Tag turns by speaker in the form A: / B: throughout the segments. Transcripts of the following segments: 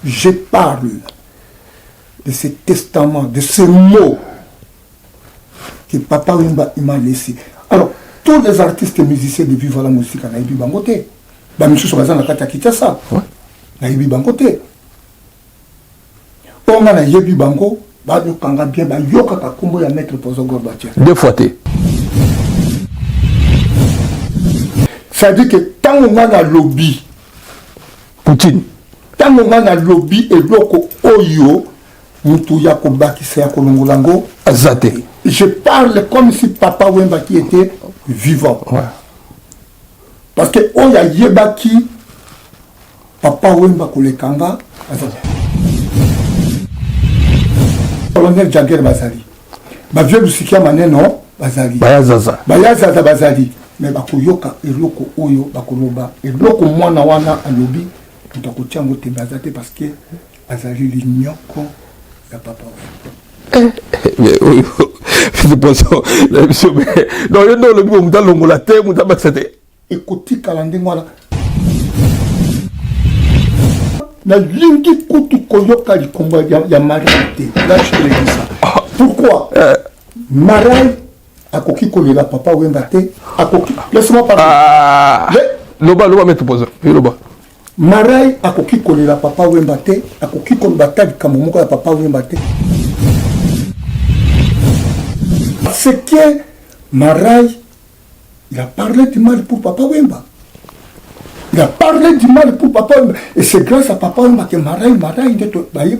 A: je parle de ce testament, de ce mot que Papa Wemba m'a laissé. Alors, tous les artistes et musiciens de Viva la musique, on a eu bangoté. Bah, monsieur Sobazan a kata ça. On a eu bangoté. On a eu bango, bah, nous kanga bien, bah, yoka ka kombo ya maître Pozo Gorbatia.
B: 2 fois té.
A: Ça veut dire que tant on a un lobby,
B: Poutine.
A: Tant on a un lobby et loko oyo, mutu ya kobaki se ya kolongolango.
B: Azate.
A: Je parle comme si Papa Wemba qui était vivant.
B: Ouais.
A: Parce que oya yebaki Papa Wemba kolekanga azate. Colonel Jagger Bazali. Ba vieux Lusikia Maneno Bazali.
B: Bayazaza.
A: Bayazaza Bazali. Mais bakoyoka eloko oyo bakoloba eloko mwana wana alobi tutakotia ngote bazate parce que azali linyoko ya Papa Wemba.
B: Mais oui, c'est pour ça. Non, il y a le bout de la terre, de la terre.
A: Écoutez, Kalanding, voilà. Na lingi kutu koyoka li komba ya Marai. Là, je te le dis ça. Pourquoi Marai a koki kolela Papa Wemba te. Laisse-moi parler.
B: Loba, mettre pause. Loba.
A: Marai a koki kolela Papa Wemba te. A koki kolbata li kamomoko ya Papa Wemba te. Parce que Marai, il a parlé du mal pour Papa Wemba. Il a parlé du mal pour Papa Wemba. Et c'est grâce à Papa Wemba que Marai, il est baillé.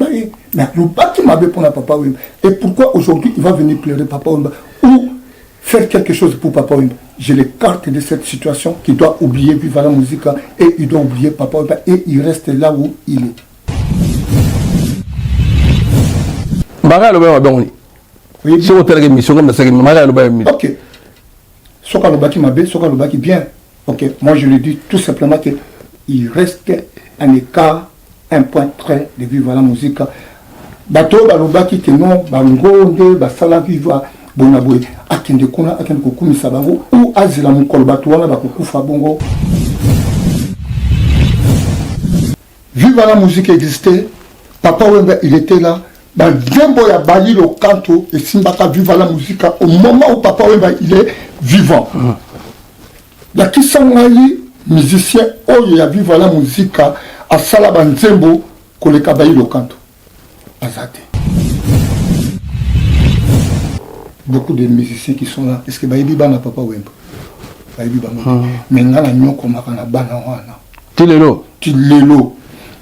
A: Mais le bâti m'a pour Papa Wemba. Et pourquoi aujourd'hui il va venir pleurer Papa Wemba ou faire quelque chose pour Papa Wemba? Je l'écarte de cette situation qui doit oublier Viva la musique et il doit oublier Papa Wemba et il reste là où il est.
B: Marai, le oui, si vous avez une mission comme ça, ok.
A: Soka le baki m'a soka le baki bien. Ok, moi je lui dis tout simplement qu'il reste un écart, un point très de vivre la musique. Bato balobaki que non, bangonde, basala viva, bonaboué, akende kuna, akende kokumi sabango, ou azila mukol bato wana bakukufa bongo. Viva la musique existait, Papa Wemba il était là. Zembo ya bali le canto et Simbaka Viva la musique au moment où Papa Wemba il est vivant. La qui s'engaille musicien oyo ya Viva la musique à Salaban Zembo koleka bayi le canto. Azate. Beaucoup de musiciens qui sont là. Est-ce que bayi bana Papa Wemba? Bayi bana. Mais ngana nyoko makana bana wana. Tilelo.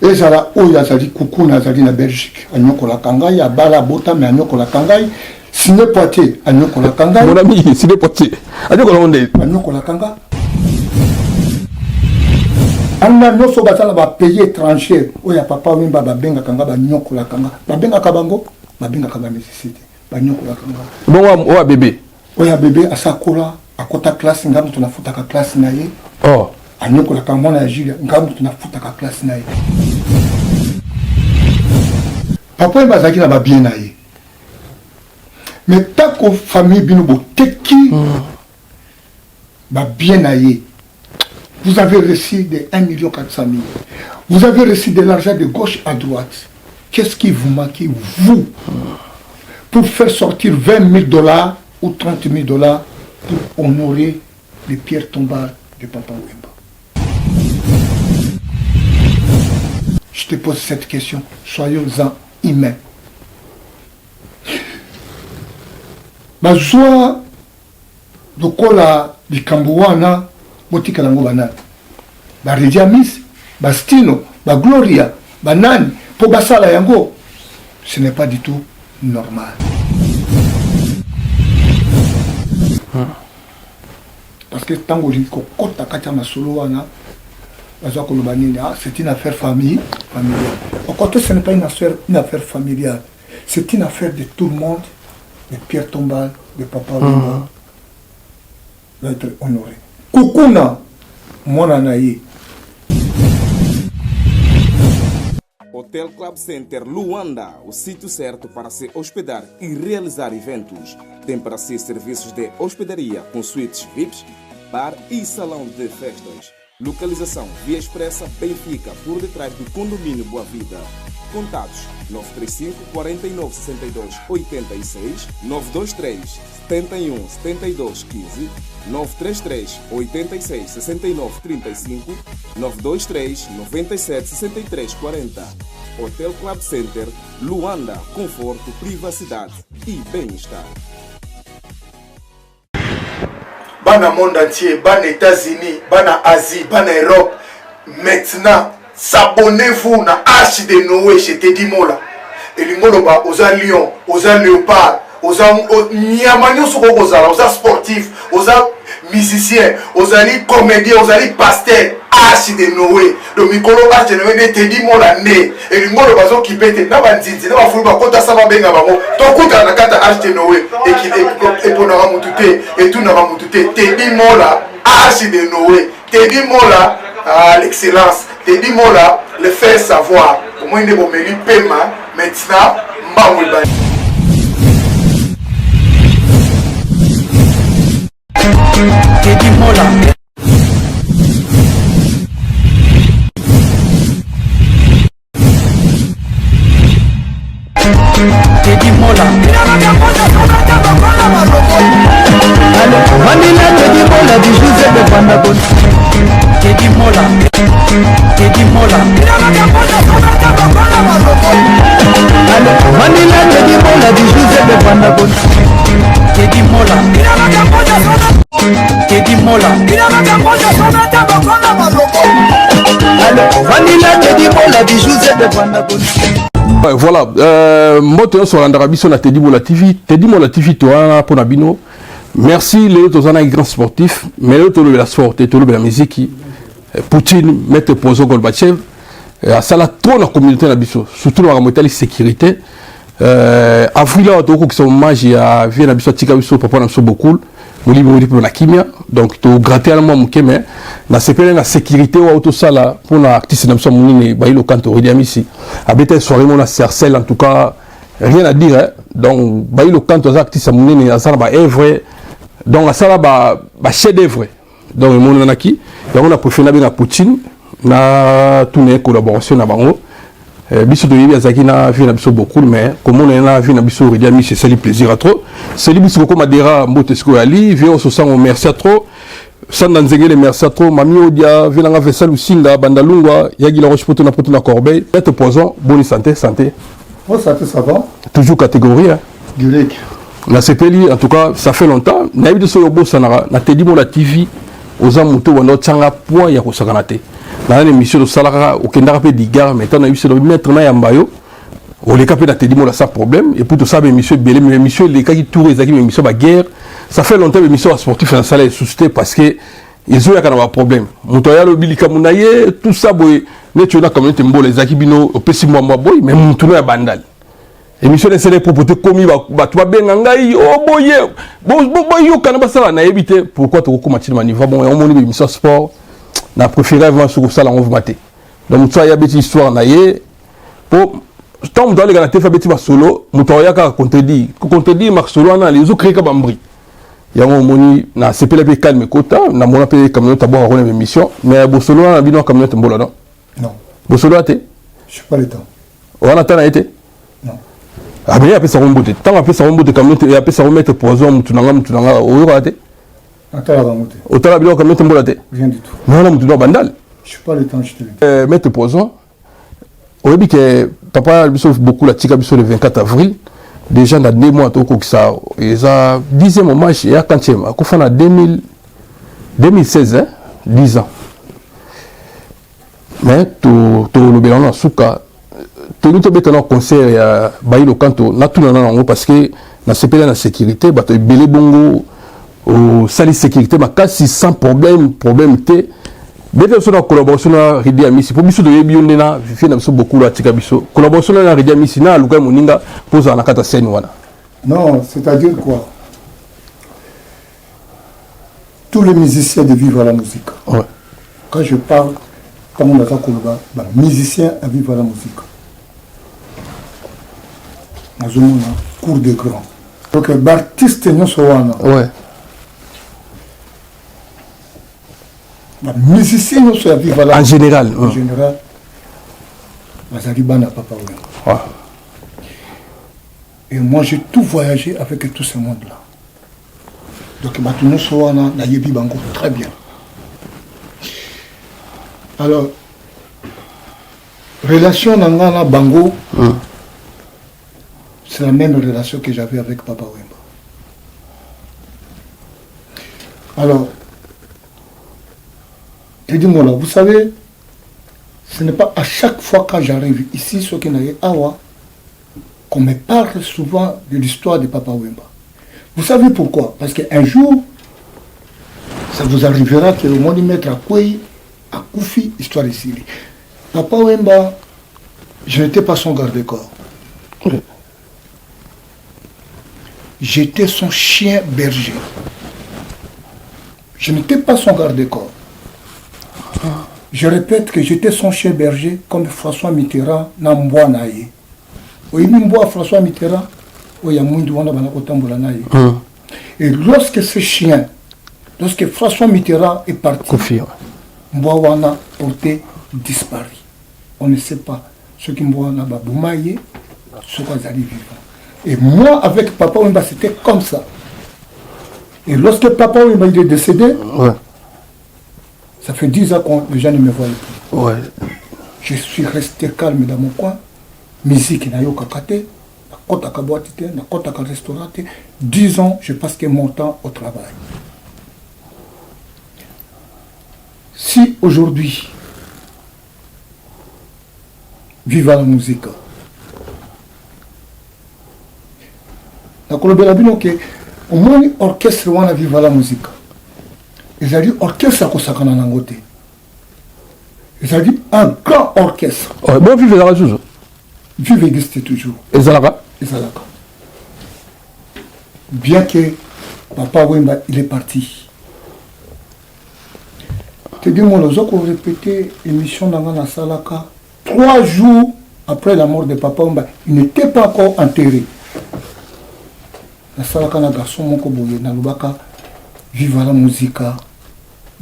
A: Et ça là, où il y a coucou Nazari na Belgique, à Nyoko la Kangai, à Bala Bota, mais à Nyoko la Kangai, Sine Poitiers, à Nyoko la Kangai.
B: Mon ami, Sine Poitiers, à
A: Nyoko la Kanga. Anda Noso Batala va payer étranger, où il y a Papa Wemba, Babenga Kanga, Nyoko la Kanga, Babenga Kabango, Babenga Kanga nécessité, Nyoko la Kanga.
B: Bon, ouais, bébé.
A: Ouais, bébé, à Sakola, à Kota classe, Ngam, tu n'as foutu à classe naïe.
B: Oh.
A: Anyoko la Kanga, na Julia, Ngam, tu n'as foutu à classe naïe. Papa Wemba zaki na ba bien naïe. Mais tant que famille binobo teki, ba bien naïe. Vous avez reçu de 1 400 000. Vous avez reçu de l'argent de gauche à droite. Qu'est-ce qui vous manque, vous, pour faire sortir 20 000 $ ou 30 000 $ pour honorer les pierres tombales de Papa Wemba? Je te pose cette question. Soyons-en humains. Bazwa lokola likambouana botika lango banani ba Rediamis, ba Stino, ba Gloria, banani po basala yango, ce n'est pas du tout normal. Parce que tango liko kota kata masolo wana bazwa koloba nini, c'est une affaire familiale. Au côté, ce n'est pas une affaire familiale, c'est une affaire de tout le monde. Les pierres tombales de Papa Wemba doivent être honorées. Kukuna, Monanaï.
C: Hotel Club Center Luanda, o sítio certo para se hospedar e realizar eventos. Tem para si serviços de hospedaria com suítes VIPs, bar e salão de festas. Localização Via Expressa Benfica, por detrás do condomínio Boa Vida. Contatos 935 49 62 86, 923 71 72 15, 933 86 69 35, 923 97 63 40. Hotel Club Center, Luanda, conforto, privacidade e bem-estar.
A: Bana monde entier, bana États-Unis, bana Asie, bana Europe. Maintenant, s'abonnez-vous na Arche de Noé chez Teddy Mola. Et les Moloba, aux Lion, aux Léopard, aux Niamanios, aux sportifs, aux musiciens, aux comédiens, aux pasteurs. Arche de Noé. Le micro Arche de Noé, Teddy Mola né. Et les Moloba qui pètent, n'a pas dit, n'a pas foulé, quand ça va bien avant. Ton coup, t'as la carte Arche de Noé. Et pour n'avoir moutouté, et tout n'avoir moutouté. Teddy Mola, Arche de Noé. Teddy Mola, l'excellence. Teddy Mola, le faire savoir. Au moins, il est bon, mais il paiement. Maintenant, Mamoulba.
D: Teddy Mola. Teddy Mola. Vanilla Teddy Mola du José de Panabon. Teddy Mola. Teddy Mola. Vanilla Teddy Mola du José de Panabon. Teddy Mola. Teddy Mola. Vanilla Teddy Mola du José de Panabon.
B: Voilà, moi sur l'Andarabie sur la Teddy Mola TV. Teddy Mola TV, tu as pour Nabino. Merci les autres grands sportifs, mais les autres la sport, et tout la musique. Poutine, Maître Pozo Gorbatchev, ça l'a trop dans la communauté Nabiso, surtout dans la sécurité. Avril là, tu as un hommage à Vieux Nabiso, Tika Biso, Papa Nabiso beaucoup. Nous livrons pour la chimie, donc tu as gratté à moi mais na CPL la sécurité ou tout ça là pour l'artiste Nabiso Mouni bah il au canto Redi Amissi. Habiter soirée mon Cercel en tout cas rien à dire hein. Donc bah il au canto artiste Mouni à ça bah œuvre donc à ça là bah chef d'œuvre. Donc mon nanaki, on a préféré na Poutine na tourner collaboration na bango. Biso de Yébi Azakina vient à beaucoup, mais comme on a vu Nabiso Redi Amissi, c'est le plaisir à trop. C'est lui qui comme Adera Mbotesko Ali, vient au sens merci à trop. Sandanzegele merci à trop. Mami Odia, Vilanga Vessel Usinga, Bandalungwa, Yagi la Rochepoto na Poto na Corbeil. Être poison, bonne santé, santé.
A: Oh, santé, ça va.
B: Toujours catégorie. Hein.
A: Direct.
B: La CPLI, en tout cas, ça fait longtemps. Naïbi de Soyobo Sanara, na Teddy Mola TV, aux amouteux, on a tchanga point, yako sakanate. Dans l'émission de Salara, au Kendara pe digar, maintenant, on a eu ce mettre na Yambayo. On les capé Teddy Mola sans problème. Et pour tout ça, l'émission Belé, mais l'émission, les cas qui tournent, les émissions de guerre. Ça fait longtemps que l'émission sportive en salle est suscitée parce que ils ont un problème. Moutoya le bilika mounaye, tout ça, boy, n'est-ce pas comme les akibino, au pessi moi boy, mais moutouna à bandal. Émission de ces propriétés commis, tu vas bien engager, oh boy, boy, yo, kanabasa, na évité. Pourquoi tu recommandes le niveau? Bon, on a émission sport, on a préféré avant sur ça, on va mater. Donc, tu as une histoire, naïe, pour. Tant que les gars ont fait solo, Moutoya a contredit Marc Solo, les autres créent comme bri. Il y a un moment na CPLP calme quota, na mon appelé comme notre d'abord à une émission, mais Bosolo a bien comme notre mbola non.
A: Non.
B: Bosolo a été.
A: Je suis pas le temps.
B: On attend a été.
A: Non.
B: Ah bien après ça remonte. Tant après ça remonte comme notre et après ça remettre poison mutunanga au a été.
A: Attends la remonter.
B: Autant la bien comme notre mbola été.
A: Rien du tout.
B: Non non mutunanga bandal.
A: Je suis pas le temps, je te dis.
B: Mettre poison. Au début que papa a beaucoup la tika le 24 avril. Déjà dans 2 mois, ça, ils ont 10e hommage et à 40e. À Koufana 2016, hein, 10 ans. Mais tout le bénin en souka, tout le béton en concert à Baïlo Kanto, n'a tout le parce que dans ce pays la sécurité, bah tu belé bongo au sali sécurité, bah quasi sans problème té. Bien sûr, la collaboration avec Redi Amissi, pour biso de Yebionena, fait beaucoup la tika biso. Collaboration avec Redi Amissi, na Luka Moninga pose en akata scène wana.
A: Non, c'est-à-dire quoi? Tous les musiciens de vivre à la musique.
B: Ouais.
A: Quand je parle, quand on a un musicien à vivre à la musique. Dans un cours de grand. Donc, l'artiste n'est pas.
B: Ouais.
A: musicien nous soit vivre là
B: En général.
A: en général bazali bana papa Wemba.
B: Ouais.
A: Et moi j'ai tout voyagé avec tout ce monde là. Donc bato nous soit na yebi bango très bien. Alors relation nanga bango c'est la même relation que j'avais avec papa Wemba. Alors dis-moi là, vous savez, ce n'est pas à chaque fois quand j'arrive ici, ce qui n'a Awa, qu'on me parle souvent de l'histoire de Papa Wemba. Vous savez pourquoi? Parce qu'un jour, ça vous arrivera que le monde y mettre à Koué, à Koufi, histoire ici. Papa Wemba, je n'étais pas son garde-corps. J'étais son chien berger. Je n'étais pas son garde-corps. Je répète que j'étais son chien berger comme François Mitterrand na mbwa naye. Oui, mbwa François Mitterrand, il y a moins de monde naye. Et lorsque ce chien, lorsque François Mitterrand est parti, mbwa wana porté disparu. On ne sait pas ce qui mbwa na baboumaye, ce qu'on allait vivre. Et moi avec Papa Wemba c'était comme ça. Et lorsque Papa Wemba il est décédé, ça fait 10 ans que les gens ne me voient plus. Ouais. Je suis resté calme dans mon coin. Musique n'a eu qu'à côté. Na kota ka boîte, na kota ka restaurant. 10 ans, je passe que mon temps au travail. Si aujourd'hui, viva la musique. Na kolobela bino ke au moins orchestre wana viva la musique. Ils ont dit orchestre à Kosakana Nangote. Ils ont dit un grand orchestre.
B: Bon, vive la toujours.
A: Vive existe toujours.
B: Et Zalaka.
A: Bien que Papa Wemba, il est parti. Tu dis, moi, nous avons répété l'émission dans Salaka. 3 jours après la mort de Papa Wemba, il n'était pas encore enterré. La Salaka, na garçon, mon koboye, na lubaka, vive la musique.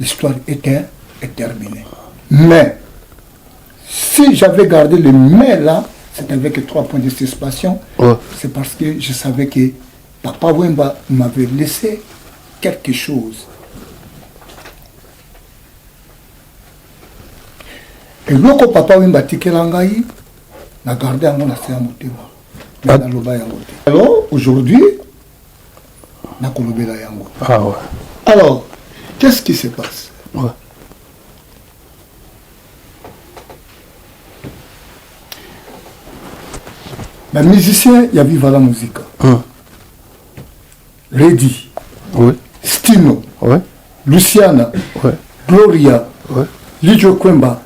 A: L'histoire est terminée. Mais, si j'avais gardé le mais là, c'est avec 3 points de suspension, c'est parce que je savais que Papa Wemba m'avait laissé quelque chose. Et lorsque Papa Wemba tikelangaï, n'a gardé à mon assez à motema. Alors, aujourd'hui, n'a kolobé la yango.
B: Ah ouais.
A: Alors, qu'est-ce qui se passe? Les musiciens, il y a viva la musique. Reddy, Stino, Luciana, Gloria, Lijo Kwemba.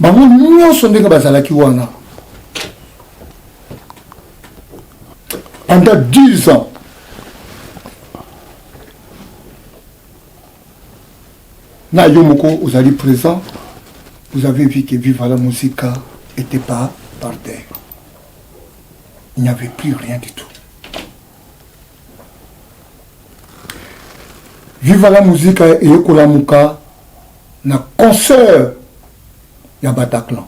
A: Bango nyonso ndenge bazalaki wana. Pendant 10 ans, na Yomoko, vous allez présent, vous avez vu que Viva la Musica n'était pas par terre. Il n'y avait plus rien du tout. Viva la Musica et Yokolamuka, na concert ya Bataclan.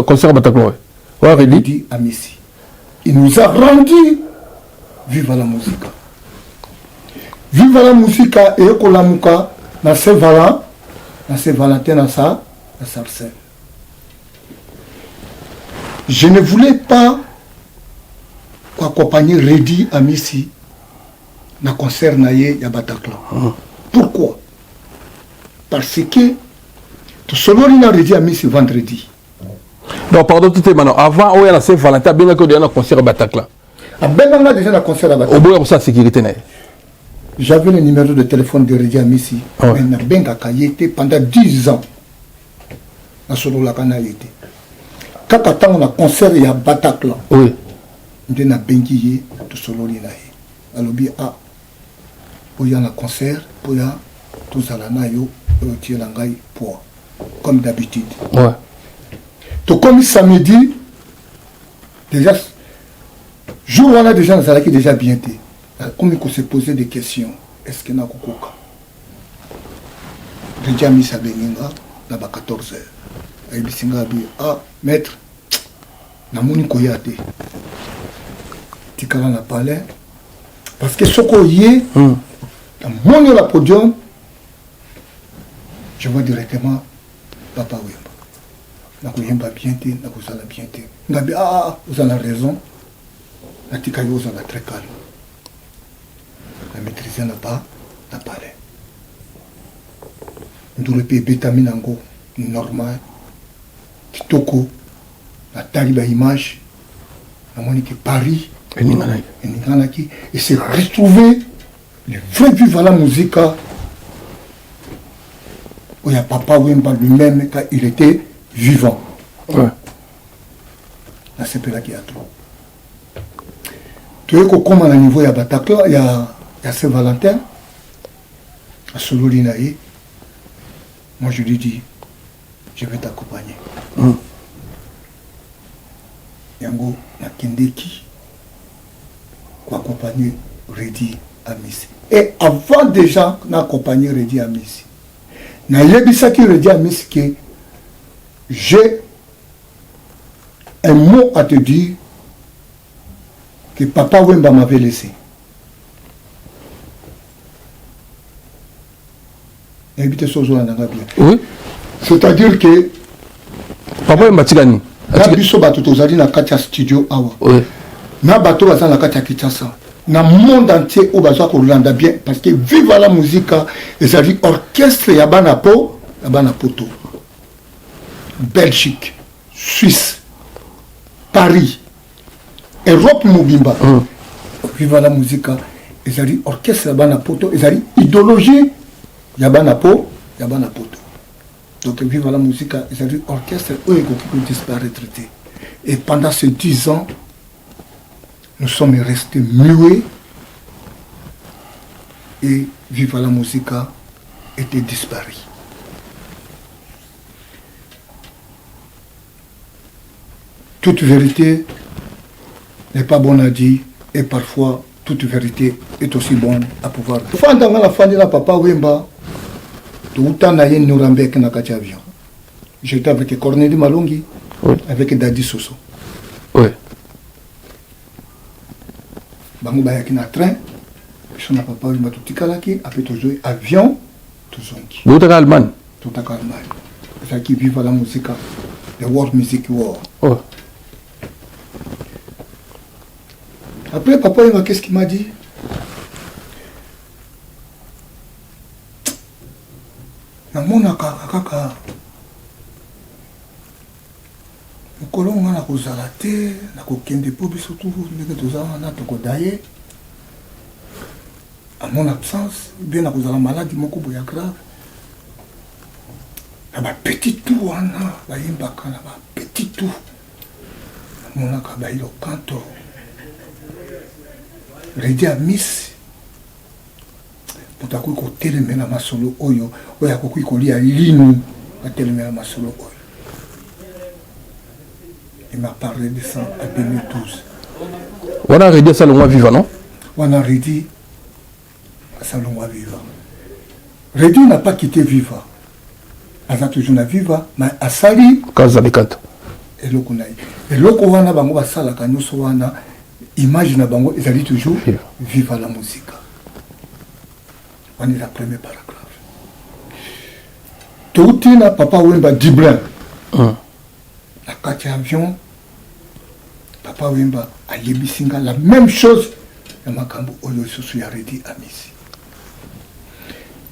B: Concert Bataclan, oui.
A: Reddy Amissi. Il nous a rendu Viva la Musica. Viva la Musica et Yokolamuka, na Saint-Valentin, na Sarcelles. Je ne voulais pas accompagner Reddy Amissi dans le concert naïe ya Bataclan. Pourquoi? Parce que tout solo il a Reddy Amissi vendredi.
B: Non, pardon, tout est maintenant. Avant, on a Saint-Valentin, bien que on a concert à Bataclan.
A: À Benanga déjà le concert à Bataclan.
B: Au bout de ça, sécurité.
A: J'avais le numéro de téléphone de Reddy Amissi. Mais na benga kayete pendant 10 ans. Na solo la kana yete. Quand on a concert ya Bataclan.
B: Oui.
A: On na bengi tout solo ni naïe. Alors bien pour y a un concert, pour y a tout ça là naïo, tu langai pour comme d'habitude.
B: Ouais.
A: Tout comme samedi, déjà, jour on a déjà qui déjà bien été. Comme il faut se poser des questions. est-ce que nakokoka Redia Miss abenginga na ba 14h ayibisinga bi maître namoni koya te tikala na palais parce que soko yé na moni la podium je vois directement Papa Wemba nakoyemba bien te nakozala bien te ngabi vous avez raison natika yo ozala très calme na maîtriser na pas na palais ndule pe betami nango normal kitoko na tali ba image na moni que Paris eninganaki et s'est retrouvé le vrai vivre la musique où il y a Papa Wemba lui-même quand il était vivant.
B: Ouais.
A: Là c'est là qu'il y a trop. Tu vois comment à niveau il y a Bataclan, il y a Saint-Valentin, à Sololinaï. Moi je lui dis, je vais t'accompagner. Yango na Kendeki pour accompagner Redi Amissi. Et avant déjà d'accompagner Redi Amissi, na yebisaki Redi Amissi que j'ai un mot à te dire que Papa Wemba m'avait laissé.
B: Oui.
A: C'est-à-dire que
B: Papa Wemba Tigani.
A: na biso bato tozali na kati ya studio awa.
B: Oui.
A: Na bato baza na kati ya Kinshasa. Na monde entier où baza kolanda bien parce que vive la musique ezali orchestre ya bana po ya bana poto. Belgique, Suisse, Paris, Europe mobimba. Vive la musique ezali orchestre ya bana poto ezali idéologie ya bana po ya bana poto. Donc vive la musique ezali orchestre où il peut disparaître. Et pendant ces 10 ans nous sommes restés muets et Vive la musique était disparu. Toute vérité n'est pas bonne à dire et parfois toute vérité est aussi bonne à pouvoir dire. Pendant la fin de la Papa Wemba, tout le nous rembek na kati avion. J'étais avec Cornélie Malongi, oui. Avec Dadi Soso.
B: Oui.
A: Bango bayaki na train, je na Papa Wemba tout tikalaki, après tout jouer avion, tout zonki.
B: Tout à Allemagne.
A: Tout à Allemagne. C'est qui vive la musique, le world music war.
B: Oh.
A: Après, Papa Wemba, qu'est-ce qu'il m'a dit? Namonaka kaka mokolo nga na kozala te na kokende po biso tu ndenge tozala na tokodaye à mon absence bien na kozala maladie moko boya grave na bapetit tout wana bayembaka na bapetit tout namonaka bayilo kanto redi ya Miss potakoki kotelemela masolo oyo oyo akoki kolia linu atelemela masolo oyo. Il m'a parlé de ça en 2012.
B: On a redit Salonga Viva, non?
A: On a redit Salonga Viva. Redit n'a pas quitté Viva. Elle a toujours na Viva, mais à Sali.
B: Kaza de Kanto.
A: Et le Kunaï. Et le Kouana Bango va sala Kanyuso wana. Image na Bango, ils allaient toujours Viva la musique. On est la première paragraphe. Tout na Papa Wemba Diblin. La carte avion, Papa Wemba a Yebisinga, la même chose.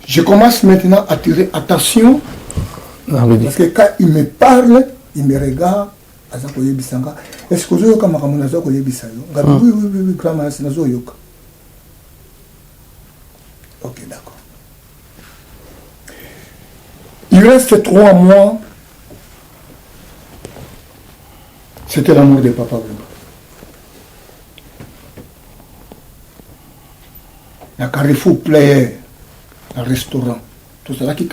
A: Je commence maintenant à tirer attention. Parce que quand il me parle, il me regarde. Est-ce que vous avez oui, oui, ok, d'accord. Il reste 3 mois. C'était l'amour de Papa Wemba. Na Carrefour Player, un restaurant. Tout ça qui est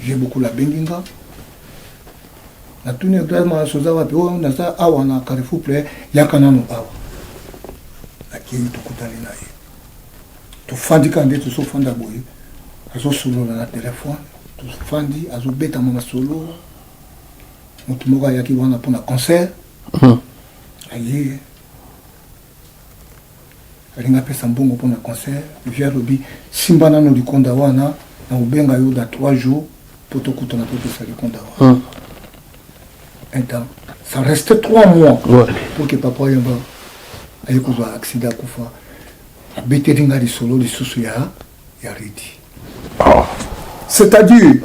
A: j'ai beaucoup la benginga. Na tout ne vraiment sozawa pio na sa awa na Carrefour Player yakana no awa. Na kii tukutani na ye. tofandi kande tozofanda boye azosolola na telefone tofandi azobeta mama solo moto moko ayaki wana mpona concert aye alinga apesa mbongo mpona concert vie alobi simba nano likonda wana na obenga yo da 3 jours mpo tokutana mpo pesa likonda wana un temps ça restait 3 mois pour que papa yamba aye kozwa accident akufa abeteli nga lisolo lisusu ya redi c'est-à-dire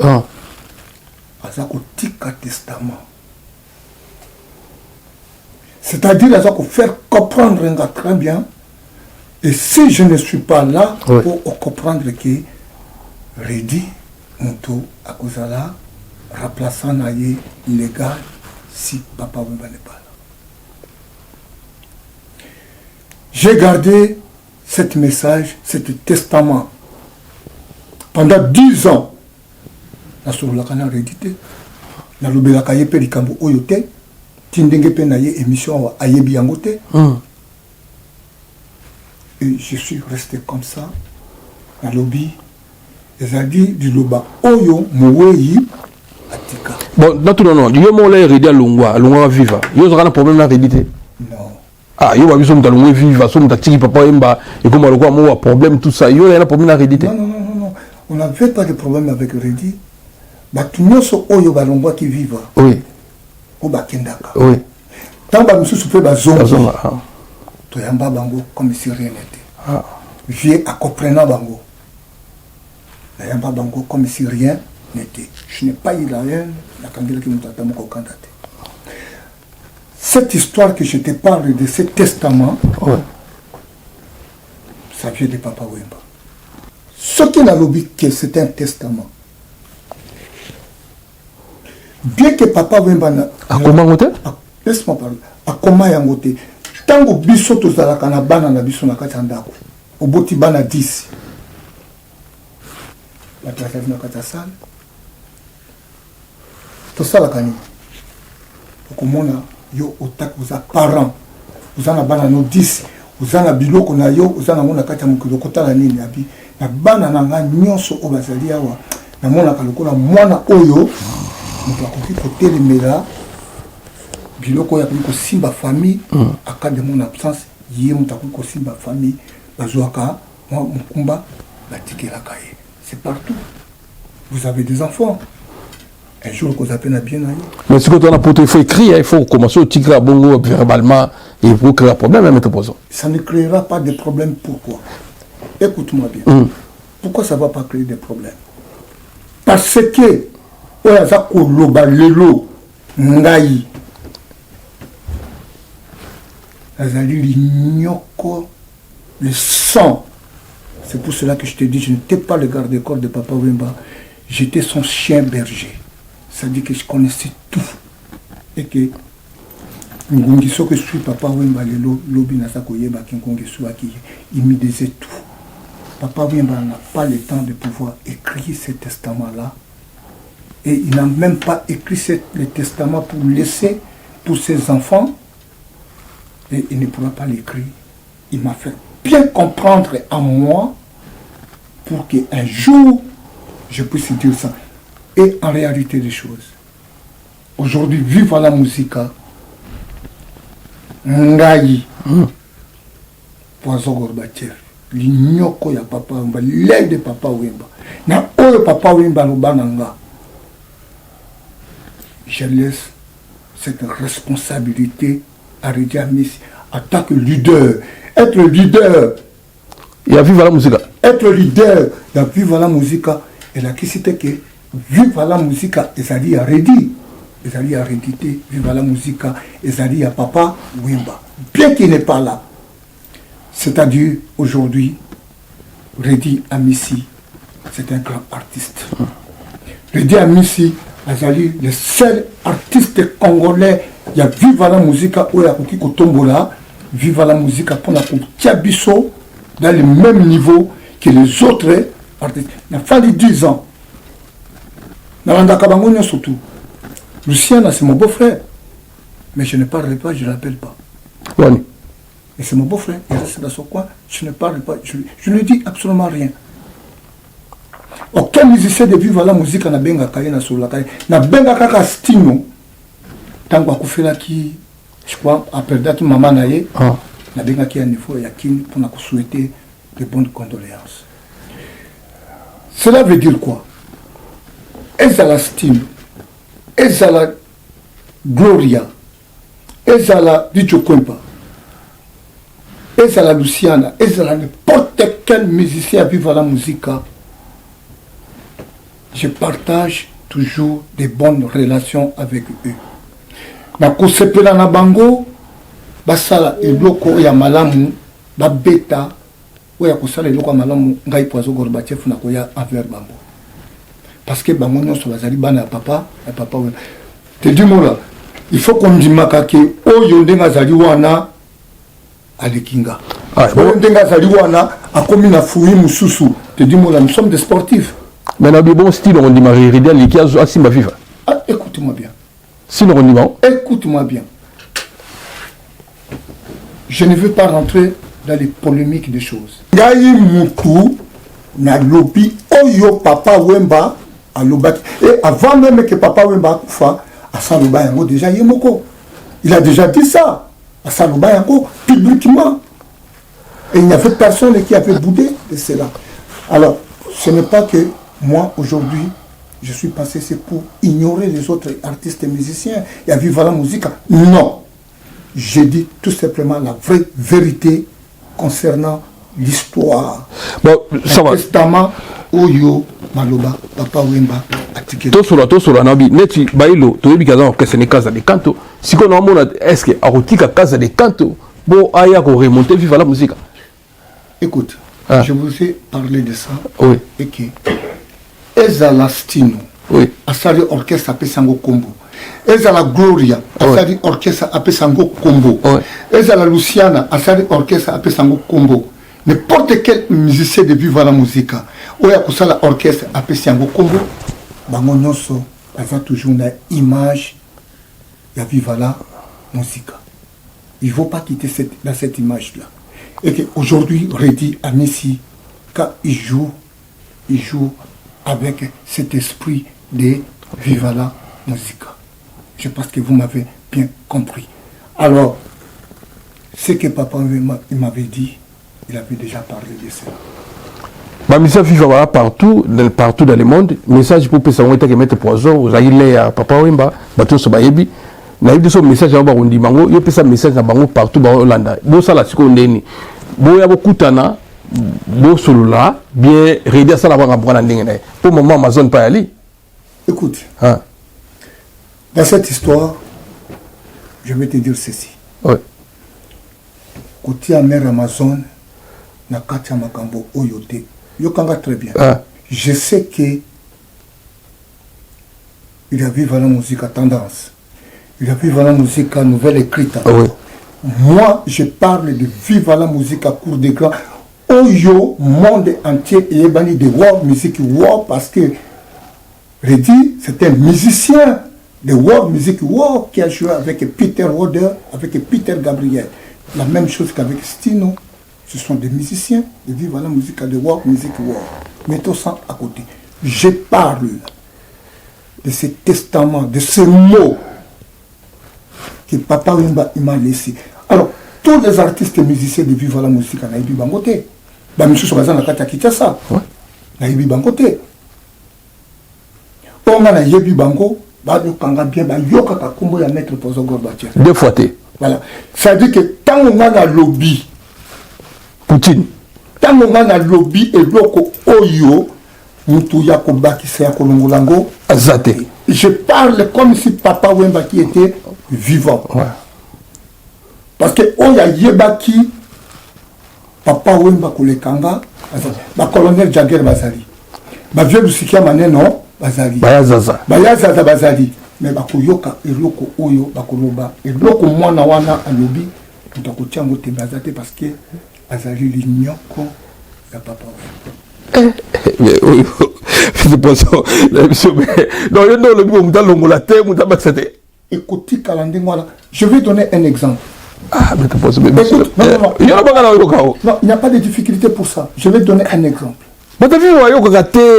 A: aza kotika testament c'est-à-dire aza kofaire comprendre nga très bien et si je ne suis pas là pour comprendre que redi moto akozala remplaçant na ye légal si papa Wemba n'est pas là. J'ai gardé cet message, cet testament pendant 10 ans. Na sololaka na rédité na lobelaka ye pe likambo oyo te tindenge pe na ye émission wa ayebi yango te. Et je suis resté comme ça na lobby ezali diloba oyo moweyi atika.
B: Bon, non, yo mo la rédité longwa viva. Yo zaka na problème na rédité.
A: Non.
B: Ah, yo ba biso mtalongwe viva, so mtatiki papa Wemba et comme aloko mo problème tout ça. Yo na problème na rédité.
A: Non. On n'avait pas de problème avec Redi. Batu nyonso oyo balongwa ki viva.
B: Oui.
A: O bakendaka.
B: Oui.
A: Tant ba misusu pe bazonga. To yamba bango comme si rien n'était. Vie à comprenant bango. Na yamba bango comme si rien n'était. Je n'ai pas eu la haine, la kangela ki mutata moko kandate. Cette histoire que je te parle de ce testament, ça vient de Papa Wemba. Ce qui n'a lobby que c'est un testament. Bien que Papa Wemba n'a... Laisse-moi parler. A comment yangote. Tango biso tozalaka na bana na biso na kati ya ndako. Oboti bana 10. La classe na kati ya salle. Tosalaka nini. Okomona yo otak oza parent. Oza na bana no 10. Oza na biloko na yo, oza na mona kati ya mokilo kotala nini abi. Na bana na nga nyonso o bazali awa. Na mona ka lokola mwana oyo moto akoki kotelemela biloko ya ko simba famille à cas de mon absence yé moto akoki ko simba famille bazwaka mukumba batikela kaye. C'est partout. Vous avez des enfants. Un jour qu'on appelle bien ailleurs.
B: Mais ce que tu as apporté, il faut écrire, il faut commencer au tigre à bongo verbalement et pour créer un problème, même poison.
A: Ça ne créera pas de problème. Pourquoi? Écoute-moi bien. Pourquoi ça ne va pas créer des problèmes? Parce que oyaza koloba lelo ngai azali linyoko le sang. C'est pour cela que je te dis, je n'étais pas le garde-corps de Papa Wemba, j'étais son chien berger. Ça dit que je connaissais tout et que Ngungiso que je suis Papa Wemba le lobby nasako yeba Ngungiso il me disait tout. Papa Wemba n'a pas le temps de pouvoir écrire ce testament-là. Et il n'a même pas écrit le testament pour laisser pour ses enfants. Et il ne pourra pas l'écrire. Il m'a fait bien comprendre à moi pour qu'un jour, je puisse dire ça. Et en réalité des choses, aujourd'hui, vive la musique, Ngai, Poisson Gorbachev, l'ignoko ya Papa Wemba, l'aide de Papa Wemba, na oyo Papa Wemba lobananga. Je laisse cette responsabilité à Redi Amissi en tant que leader. Être leader.
B: Il y a Viva la musique.
A: Être leader dans Viva la musique. Et là, qui c'était que Viva la musique, et ça dit à Redi. Et ça dit à Redité, Viva la musique, et ça dit à Papa Wemba. Bien qu'il n'est pas là. C'est-à-dire, aujourd'hui, Redi Amissi, c'est un grand artiste. Redi Amissi, Azali, le seul artiste congolais, il y a Viva la musique, où il y a Koki Kotombola, Viva la musique, pour la Tiabiso, dans le même niveau que les autres artistes. Il a fallu 10 ans. Nalanda Kabangonia surtout. Lucien, c'est mon beau-frère. Mais je ne parle pas, je ne l'appelle pas.
B: Oui.
A: Et c'est mon beau-frère, il reste dans son coin, je ne parle pas, je ne dis absolument rien. Aucun musicien de vivre la musique na benga kaye na solo kaye na benga kaka stino tango akufela ki je crois après date maman na ye na benga ki à niveau ya kin pour na souhaiter de bonnes condoléances. Cela veut dire quoi? Ezala stino, ezala Gloria, ezala Dicho Kwempa, ezala Luciana, ezala n'importe quel musicien vivre la musique. Je partage toujours des bonnes relations avec eux. Na kosepela na bango basala eloko ya malamu ba beta oya kosala eloko ya malamu ngai Poizo Gorbatchev na koya envers bango. Parce que bango nyonso bazali bana ya papa te dis moi il faut qu'on dimaka ke oyo ndenga zali wana alekinga. Oyo ndenga zali wana akomi na fuyi mususu. Te dis moi nous sommes des sportifs.
B: Mais dans le bon style, on dit Marie Ridia, les kias à Simba Viva.
A: Ah, écoute-moi bien.
B: Sinon, on dit bon.
A: Écoute-moi bien. Je ne veux pas rentrer dans les polémiques des choses. Gaï Moutou, na lobby, oyo papa Wemba, à l'obaki. Et avant même que papa Wemba fa, à Saloba Yango, déjà Yemoko. Il a déjà dit ça. À Saloba Yango, publiquement. Et il n'y avait personne qui avait boudé de cela. Alors, ce n'est pas que moi, aujourd'hui, je suis passé, c'est pour ignorer les autres artistes et musiciens et à vivre la musique. Non. J'ai dit tout simplement la vraie vérité concernant l'histoire.
B: Bon, ça va.
A: Testament, Oyo, Maloba, Papa Wemba, Atike.
B: Tosura, Nabi, Neti, Bailo, Toyebi Kazan, que ce n'est Casa de Canto. Si on a est-ce que Arotika Casa de Canto, bon, Aya, remonter, vivre la musique.
A: Écoute. Je vous ai parlé de ça.
B: Oui.
A: Et que Ezala Stino,
B: oui.
A: Asari Orchestre appelé Sango Combo. Ezala Gloria, Asari Orchestre appelé Sango Combo. Ezala Luciana, Asari Orchestre appelé Sango Combo. N'importe quel musicien de vivre la musique, Oya Kusala Orchestre appelé Sango Combo, Bango Nyoso, a toujours une image de vivre la musique. Il ne faut pas quitter cette image-là. Et qu'aujourd'hui, Reddy Amissi, quand il joue avec cet esprit de Viva la Musica. Je pense que vous m'avez bien compris. Alors, ce que papa m'avait dit, il avait déjà parlé de cela.
B: Ma mission Viva partout dans le monde. Message pour que ça que mettre Poizo, vous allez à Papa Wemba, bateau sur Bayebi. Na yidi so message à Barundi Mango, yo pesa message na bango partout dans Hollande. Bo sala siko ndeni. Bo ya bokutana, bo solula, bien Reddy sala banga bwana ndenge. Pour moment Amazon pas ali.
A: Écoute. Hein? Dans cette histoire, je vais te dire ceci.
B: Oui.
A: Côté à mère Amazon, na katia makambo oyote. Yo kanga très bien. Hein? Je sais que il a vécu la musique à tendance. Il a vécu la musique à nouvelle écrite.
B: Oui.
A: Moi, je parle de vivre la musique à cours d'écran. Oyo, monde entier, et bani de world music war parce que Reddy, c'est un musicien de world music war qui a joué avec Peter Roder, avec Peter Gabriel. La même chose qu'avec Stino. Ce sont des musiciens de vivre la musique de world music war. Mettons ça à côté. Je parle de ce testament, de ce mot que Papa Wemba m'a laissé. Alors, tous les artistes et musiciens de vivre la musique en Aïbi Bangote, Bamisou Sorazan a quitté ça. Aïbi Bangote. On a Aïbi Bango, Bado Kanga bien, Yoka Kakumbo ya Maître Poizo Gorbatchev.
B: Deux fois té.
A: Voilà. Ça veut dire que tant on a lobby,
B: Poutine.
A: Tant on a lobby et loko Oyo, Moutou Yakoba qui s'est à Kolongolango,
B: Azate.
A: Je parle comme si Papa Wemba qui était vivant. Ouais. Parce que Oya Yebaki, Papa Wemba Kolekanga, le colonel Jagger Bazali. Ma vieux Lusikia Maneno, Bazali.
B: Bayazaza.
A: Bayazaza Bazali. Mais Bakoyoka, Eloko Oyo, Bakoloba, Eloko Mwana Wana Alobi, tout à côté en Bazate parce que Azali Lignoko, la Papa Wemba.
B: Mais oui, c'est pour ça. Non, le mot, la terre,
A: écoutez, je vais donner un exemple.
B: Ah, mais t'as pas
A: Écoute, non,
B: il y a
A: non, il n'y a pas de difficulté pour ça. Je vais donner un exemple.
B: Mais t'as vu,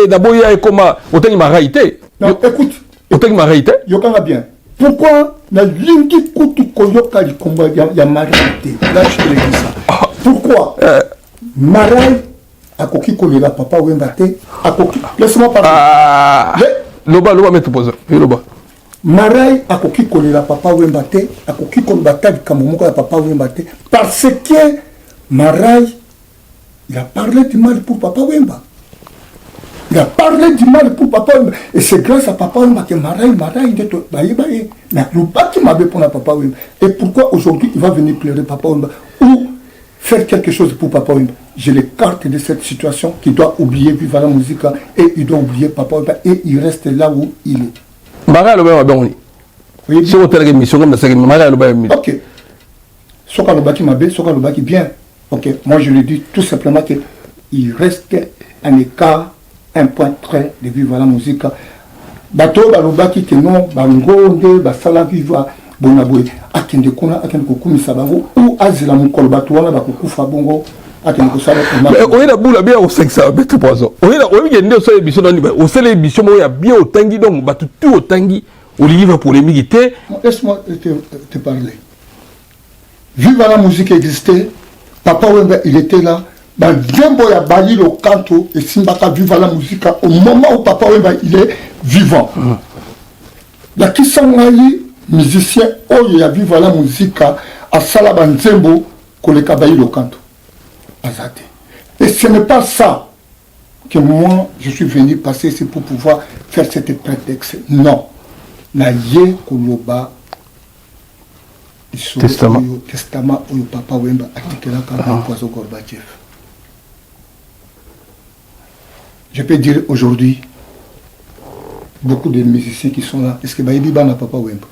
B: d'abord, il y a comme autant il m'a réité.
A: Non, écoute.
B: Autant il m'a réité.
A: Yokanga bien. Pourquoi la lingi kutu koyoka li komba ya marité? Là, je te le dis ça. Pourquoi Marai a koki kolela papa Wembate a koki. Laisse-moi parler.
B: Ah. Loba mettre pause. Loba.
A: Marai a koki kolela papa Wembate a koki kombata li kamomoko ya papa Wembate parce que Marai il a parlé du mal pour papa Wemba. Il a parlé du mal pour papa Wemba. Et c'est grâce à papa Wemba que Marai il est baillé. Mais le bas qui m'avait pour papa Wemba. Et pourquoi aujourd'hui il va venir pleurer papa Wemba ou faire quelque chose pour papa Wemba? Je l'écarte de cette situation qui doit oublier Viva la musique et il doit oublier papa Wemba et il reste là où il est.
B: Marai le Wemba bon. Oui. Si on t'a émission comme ça, Marai le Wemba.
A: Ok. Soka le bas qui m'avait, Soka le bas qui bien. Ok. Moi je lui dis tout simplement que il reste un écart. Un point très de vivre la musique. Bateau, balobaki, que non, bangonde, basala viva, bonaboy, akende kuna, akende kokumi sabango, ou azila mukolo batuana, bakukufa bongo, akende kosala.
B: Mais on est la boule bien au 500 mètres poisson. On est là, on est bien sur l'émission, on sait l'émission, on est bien au tangi, donc, bah tout au tangi, au livre pour les militaires.
A: Laisse-moi te parler. Viva la musique existait, Papa Wemba, il était là. Zembo ya bali le canto et Simbaka Viva la musique au moment où Papa Wemba il est vivant. La qui s'engaille musicien oh ya Viva la musique à Salaban Zembo que le kabayi le canto. Azate. Et ce n'est pas ça que moi je suis venu passer ici pour pouvoir faire cette prétexte. Non. Na ye koloba testament où Papa Wemba articulé quand poison Gorbatchev. Je peux dire aujourd'hui, beaucoup de musiciens qui sont là, est-ce que Baïbiba n'a Papa Wemba?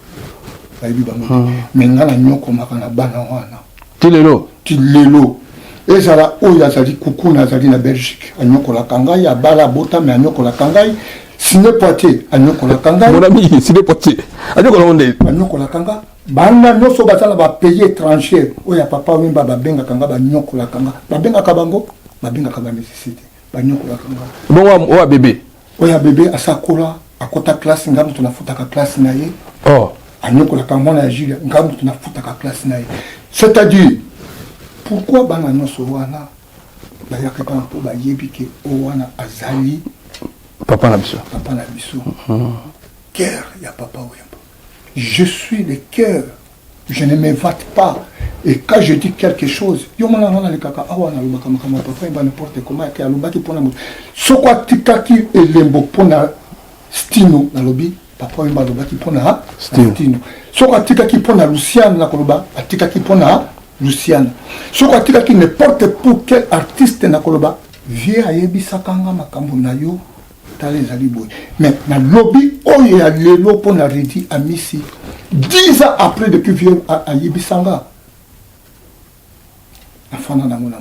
A: Baïbiba n'a mais n'a pas de bana wana. Tilelo. Et ça là, où il y a Zali Koukou Nazali na Belgique, à Nyoko la Kangai, à Bala Bota, mais à Nyoko la Kangai, Sine Poitiers, à Nyoko la Kangai.
B: Mon ami, Sine Poitiers, à Nyoko la Kangai.
A: À Nyoko la Kangai. Banda Nyoso Batala va payer étranger, où il y a Papa Wemba, Babenga Kanga, Nyoko la Kanga. Babenga Kabango, Babenga Kanga nécessité.
B: Bon, ouais, bébé.
A: Ouais, bébé, à sa cola, à côté classe, n'a pas foutu à classe naïe.
B: Oh.
A: À nous, la campagne à Gilles, n'a pas foutu à classe naïe. C'est-à-dire, pourquoi banano sowana, d'ailleurs, que quand on va yébike, owana azali,
B: papa Nabiso.
A: Papa Nabiso. Cœur, il y a Papa Wemba. Je suis le cœur. Je ne m'invente pas. Et quand je dis quelque chose, yo mona le kaka awana lubaka makama papa imba n'importe comment que alubaki pona mutu. Soko tikaki elembo pona stino na lobi papa imba lubaki pona stino. Soko tikaki pona Luciane na koloba atikaki pona Luciane. Soko tikaki n'importe pour quel artiste na koloba vie ayebisa kanga makambo na yo tale zali boy. Mais na lobi oyo ya lelo pona redi amisi 10 ans après depuis vieux à Yebisanga. Enfant n'a mon amour.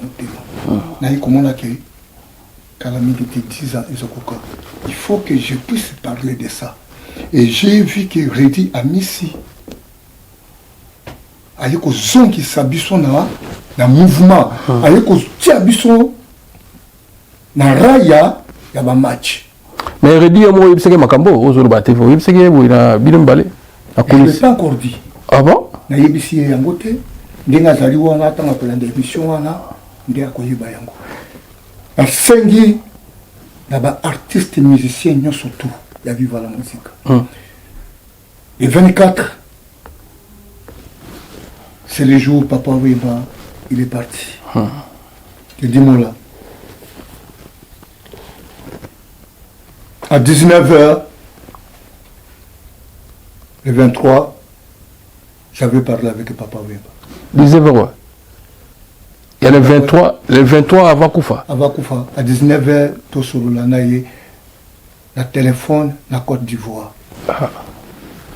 A: N'a eu comment que calamité 10 ans il faut que je puisse parler de ça. Et j'ai vu que Redi a mis ici. Avec aux gens qui s'habillent dans le mouvement. Avec aux gens qui s'habillent dans la raya, il y a un match.
B: Mais Redi a moi, il s'est makambo, aux autres bâtés, il s'est bilé.
A: Je ne l'ai pas encore dit.
B: Ah bon?
A: Na yebisi yango te ndenga zali wana tanga pelanda émission wana nde akoyeba yango. Asengi na ba artiste musicien nyonso tout ya Viva la musique. Le 24 c'est le jour où Papa Wemba il est parti. Le dimanche là. À 19h le 23, j'avais parlé avec Papa Wemba.
B: 19h. Il y a le 23 avant Koufa.
A: Avant Koufa, à 19h, tout sur le téléphone, la Côte d'Ivoire.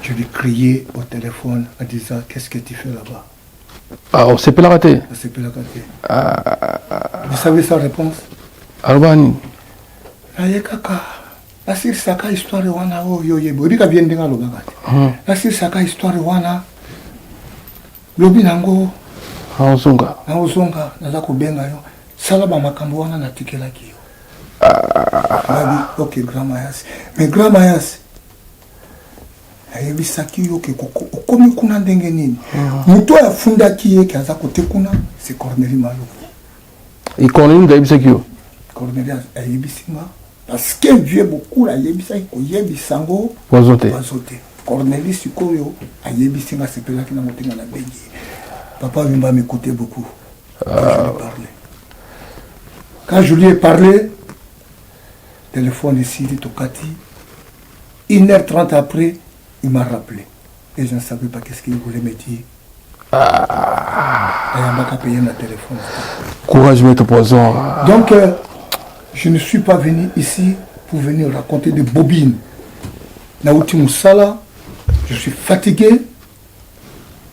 A: Je lui criais au téléphone en disant qu'est-ce que tu fais là-bas?
B: Ah, on s'est pas la raté.
A: On s'est pas la raté. Vous savez sa réponse?
B: Albani.
A: Aïe kaka. Asir saka histoire wana oyo yebo bika bien denga loba kati. Asir saka histoire wana lobi nango
B: Aozonga.
A: Aozonga, naza kobenga yo. Sala ba makambo wana natikelaki yo. Ok, Grand Mayas. Mais Grand Mayas, ayebisaki yo ke okomi kuna ndenge nini. Muto afundaki ye ke aza kote kuna, c'est Corneille Maluku.
B: Et Corneille ayebisaki yo.
A: Corneille ayebisinga parce que vieux beaucoup ayebisaki ko yebisango
B: wazote.
A: Corneille sikoyo ayebisinga sepelaki na motenga na bengi. Papa Wemba m'écoutait beaucoup. Quand je lui ai parlé, téléphone ici, il Tokati. 1h30 après, il m'a rappelé. Et je ne savais pas qu'est-ce qu'il voulait me dire. Il m'a payé mon téléphone.
B: Courage, maître Poison.
A: Donc, je ne suis pas venu ici pour venir raconter des bobines. Naouti Moussala, je suis fatigué,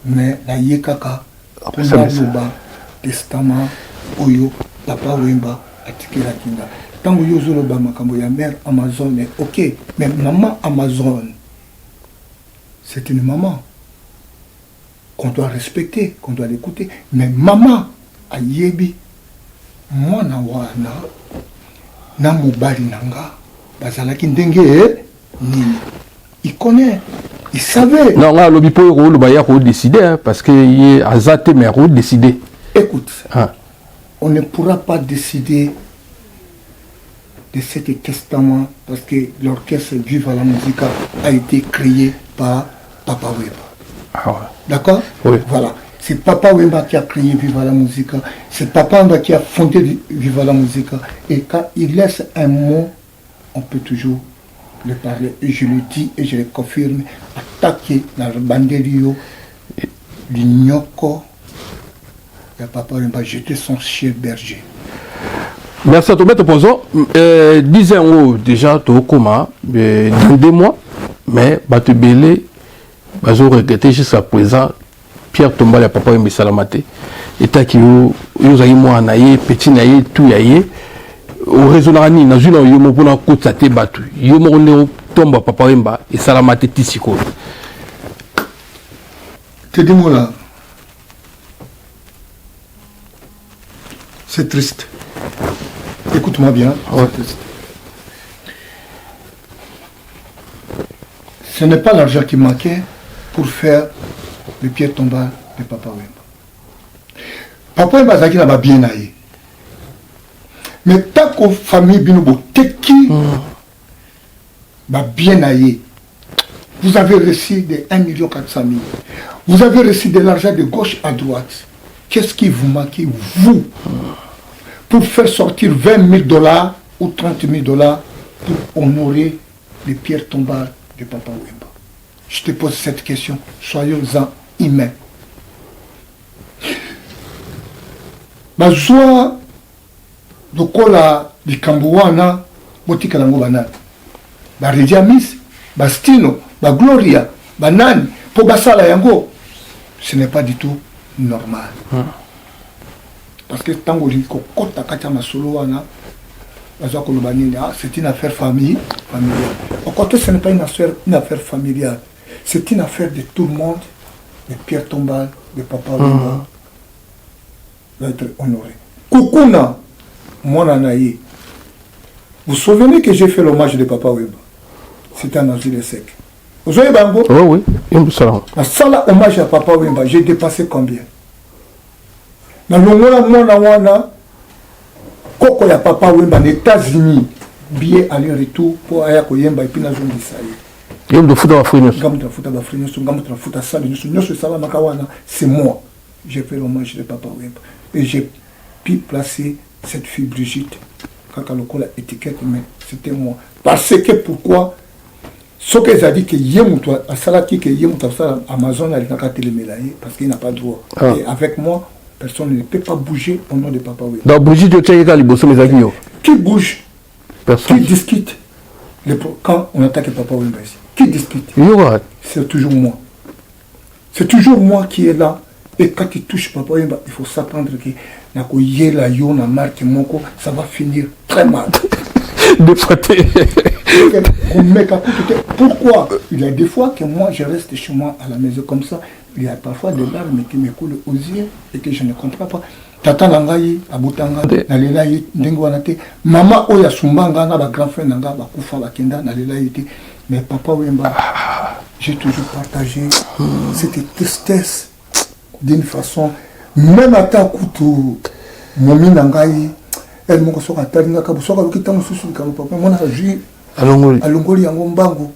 A: mais la Yekaka, pour la testament, Oyo, Papa Wemba, Atikela Kinga. Tant que Yozo ba makambo ya mère Amazon est ok, mais maman Amazon, c'est une maman qu'on doit respecter, qu'on doit l'écouter. Mais maman Ayebi, moi na wana, na mobali nanga, bazalaki ndenge nini. Il connaît, il savait.
B: Non, là, l'obipo le bailleur a décidé, parce qu'il est azate, mais il a décidé.
A: Écoute, on ne pourra pas décider de cet testament parce que l'orchestre Viva la Musica a été créé par Papa Wemba.
B: Ah ouais.
A: D'accord?
B: Oui.
A: Voilà. C'est Papa Wemba qui a créé Viva la Musica. C'est Papa Wemba qui a fondé Viva la Musica. Et quand il laisse un mot, on peut toujours le parler. Et je le dis et je le confirme. Attaquer dans le banderio, l'Ignoko, et Papa Wemba, j'étais son chef berger.
B: Merci à toi, maître Poison. 10 ans déjà, tu es coma, dans 2 mois, mais tu belé, tu regretté jusqu'à présent, Pierre Tombal et Papa Wemba Salamate. Et tu as dit, vous avez moi naïe, petit naïe, tout naïe. Au réseau Nani, dans une heure, vous avez côté à te battu. Vous avez tombé Papa Wemba et Salamate Tissiko.
A: Te dis-moi là, c'est triste. Écoute-moi bien,
B: ouais.
A: C'est triste. Ce n'est pas l'argent qui manquait pour faire le pierre tombal de Papa Wemba. Papa Wemba Zaki n'a pas bien aillé. Mais tant que famille Binobo Teki va bien aillé, vous avez reçu de 1 400 000. Vous avez reçu de l'argent de gauche à droite. Qu'est-ce qui vous manquait, vous, pour faire sortir 20 000 $ ou 30 000 $ pour honorer les pierres tombales de Papa Wemba? Je te pose cette question. Soyons-en humains. Bazwa dokola Bikambouana, Botikalango Banan. Barediamis, Bastino, Bagloria, Banani, Pobasala Yango. Ce n'est pas du tout normal. Parce que tant que c'est une affaire familiale. Au côté, ce n'est pas une affaire familiale. C'est une affaire de tout le monde. De pierre tombale, de Papa Wemba doit être honoré. Koukouna, mon anaïe. Vous vous souvenez que j'ai fait l'hommage de Papa Wemba? C'était un asile sec. Vous voyez, Bango?
B: Oui, oui.
A: La salle hommage à Papa Wemba, j'ai dépassé combien? Dans le monde, Koko ya Papa Wemba aux États-Unis, billet aller-retour pour Ayako Yemba et puis na zone d'Israël.
B: Yom de foot à Afrinos.
A: C'est moi. J'ai fait l'hommage de Papa Wemba. Et j'ai pu placer cette fille Brigitte, quand elle a étiquette, mais c'était moi. Parce que pourquoi? Ce qu'ils ont dit que Yemoutoua, à Salaki, que Yemoutoua, Amazon, elle n'a qu'à télémélayer, parce qu'il n'a pas de droit. Et avec moi, personne ne peut pas bouger au nom de Papa Wemba.
B: Donc, Brigitte, tu as dit
A: qui bouge?
B: Personne.
A: Qui discute quand on attaque Papa Wemba ici? Qui discute? C'est toujours moi. C'est toujours moi qui est là. Et quand il touche Papa Wemba, il faut s'attendre que ça va finir très mal.
B: De frotté.
A: Pourquoi? Il y a des fois que moi je reste chez moi à la maison comme ça, il y a parfois des larmes qui me coulent aux yeux et que je ne comprends pas. Tata Nangayi, Abutanga, Nalelayi, Ndengwanate, Maman Oya Sumbanga, ma grand frère Nanga, Bakufa, Bakenda, Nalelayi, mais papa Wemba, j'ai toujours partagé cette tristesse d'une façon, même à ta couteau, Momi Nangayi, elle m'a dit, Taringa Kabusoka, Kita Mususu, Papa, mon agi, Alongoli, Angombango.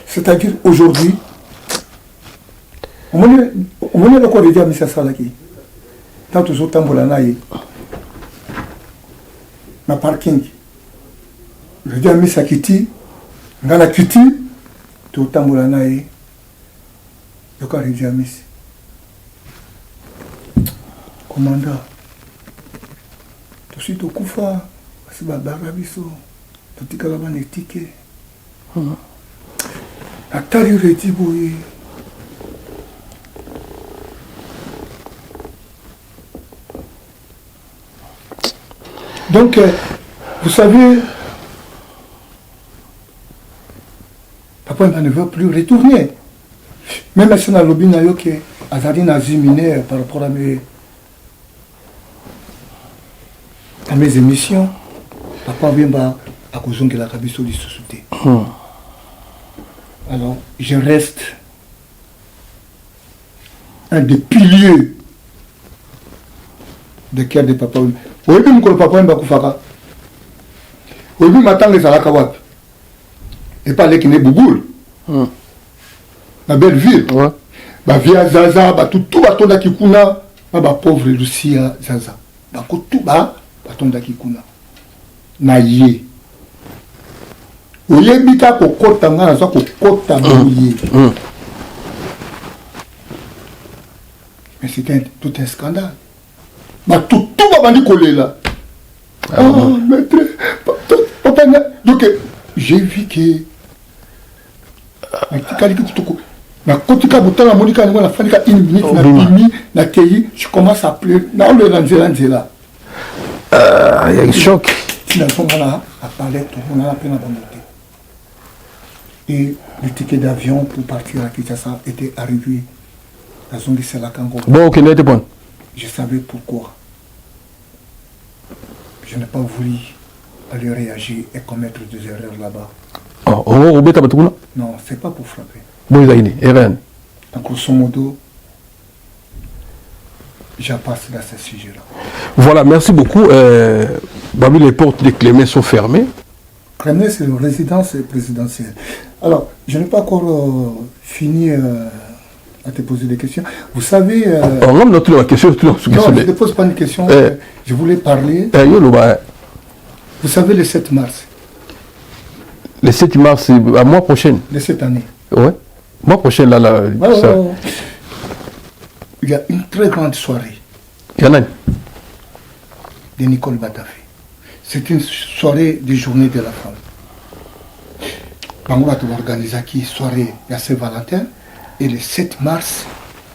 A: C'est-à-dire aujourd'hui, on est encore déjà mis à ça là qui tant tous autant pour la naïe ma parking je dis à mis à Kitty dans la Kitty tout autant pour la naïe je crois déjà mis commandant tout suite au Koufa c'est Barabiso tout est calme les tickets à Tari Retiboué. Donc, vous savez, papa ne veut plus retourner. Même si on a lobby que Azadi n'a ziminé par rapport à mes émissions, papa vient à cause de la Kabiso du sous-souté. Alors, je reste un des piliers de cœur de papa. Oui, je ne papa Mbakufaka. Oui, je m'attends les Alakawap. Et pas les qui n'est Bouboul. La belle ville. Bah, via Zaza, bah, tout bâton d'Akikuna, bah, pauvre Lucia Zaza. Bah, tout bâton d'Akikuna. Naïe. Oui, bita kokota ngana za kokota mouillé. Mais c'était tout un scandale. Bah, tout va bandi coller là. Oh, maître, papa, donc j'ai vu que je commence à pleurer.
B: Il y a un choc.
A: Et le ticket d'avion pour partir à Kinshasa était arrivé à Zongi-Selakango.
B: Bon, ok, n'était pas.
A: Je savais pourquoi. Je n'ai pas voulu aller réagir et commettre des erreurs là-bas. Non, c'est pas pour frapper.
B: En
A: grosso modo, je passe dans ce sujet-là.
B: Voilà, merci beaucoup. Les portes de Clément sont fermées.
A: Clément, c'est une résidence présidentielle. Alors, je n'ai pas encore fini à te poser des questions. Vous savez...
B: Non, je
A: ne te pose pas une question. Je voulais parler... Vous savez, le 7 mars.
B: Le 7 mars, c'est à mois prochain.
A: De cette année.
B: Ouais. Mois prochain, là.
A: Il y a une très grande soirée.
B: Il y en a une.
A: De Nicole Batafé. C'est une soirée des journées de la femme. Bangoura va organiser une soirée à Saint-Valentin. Et le 7 mars,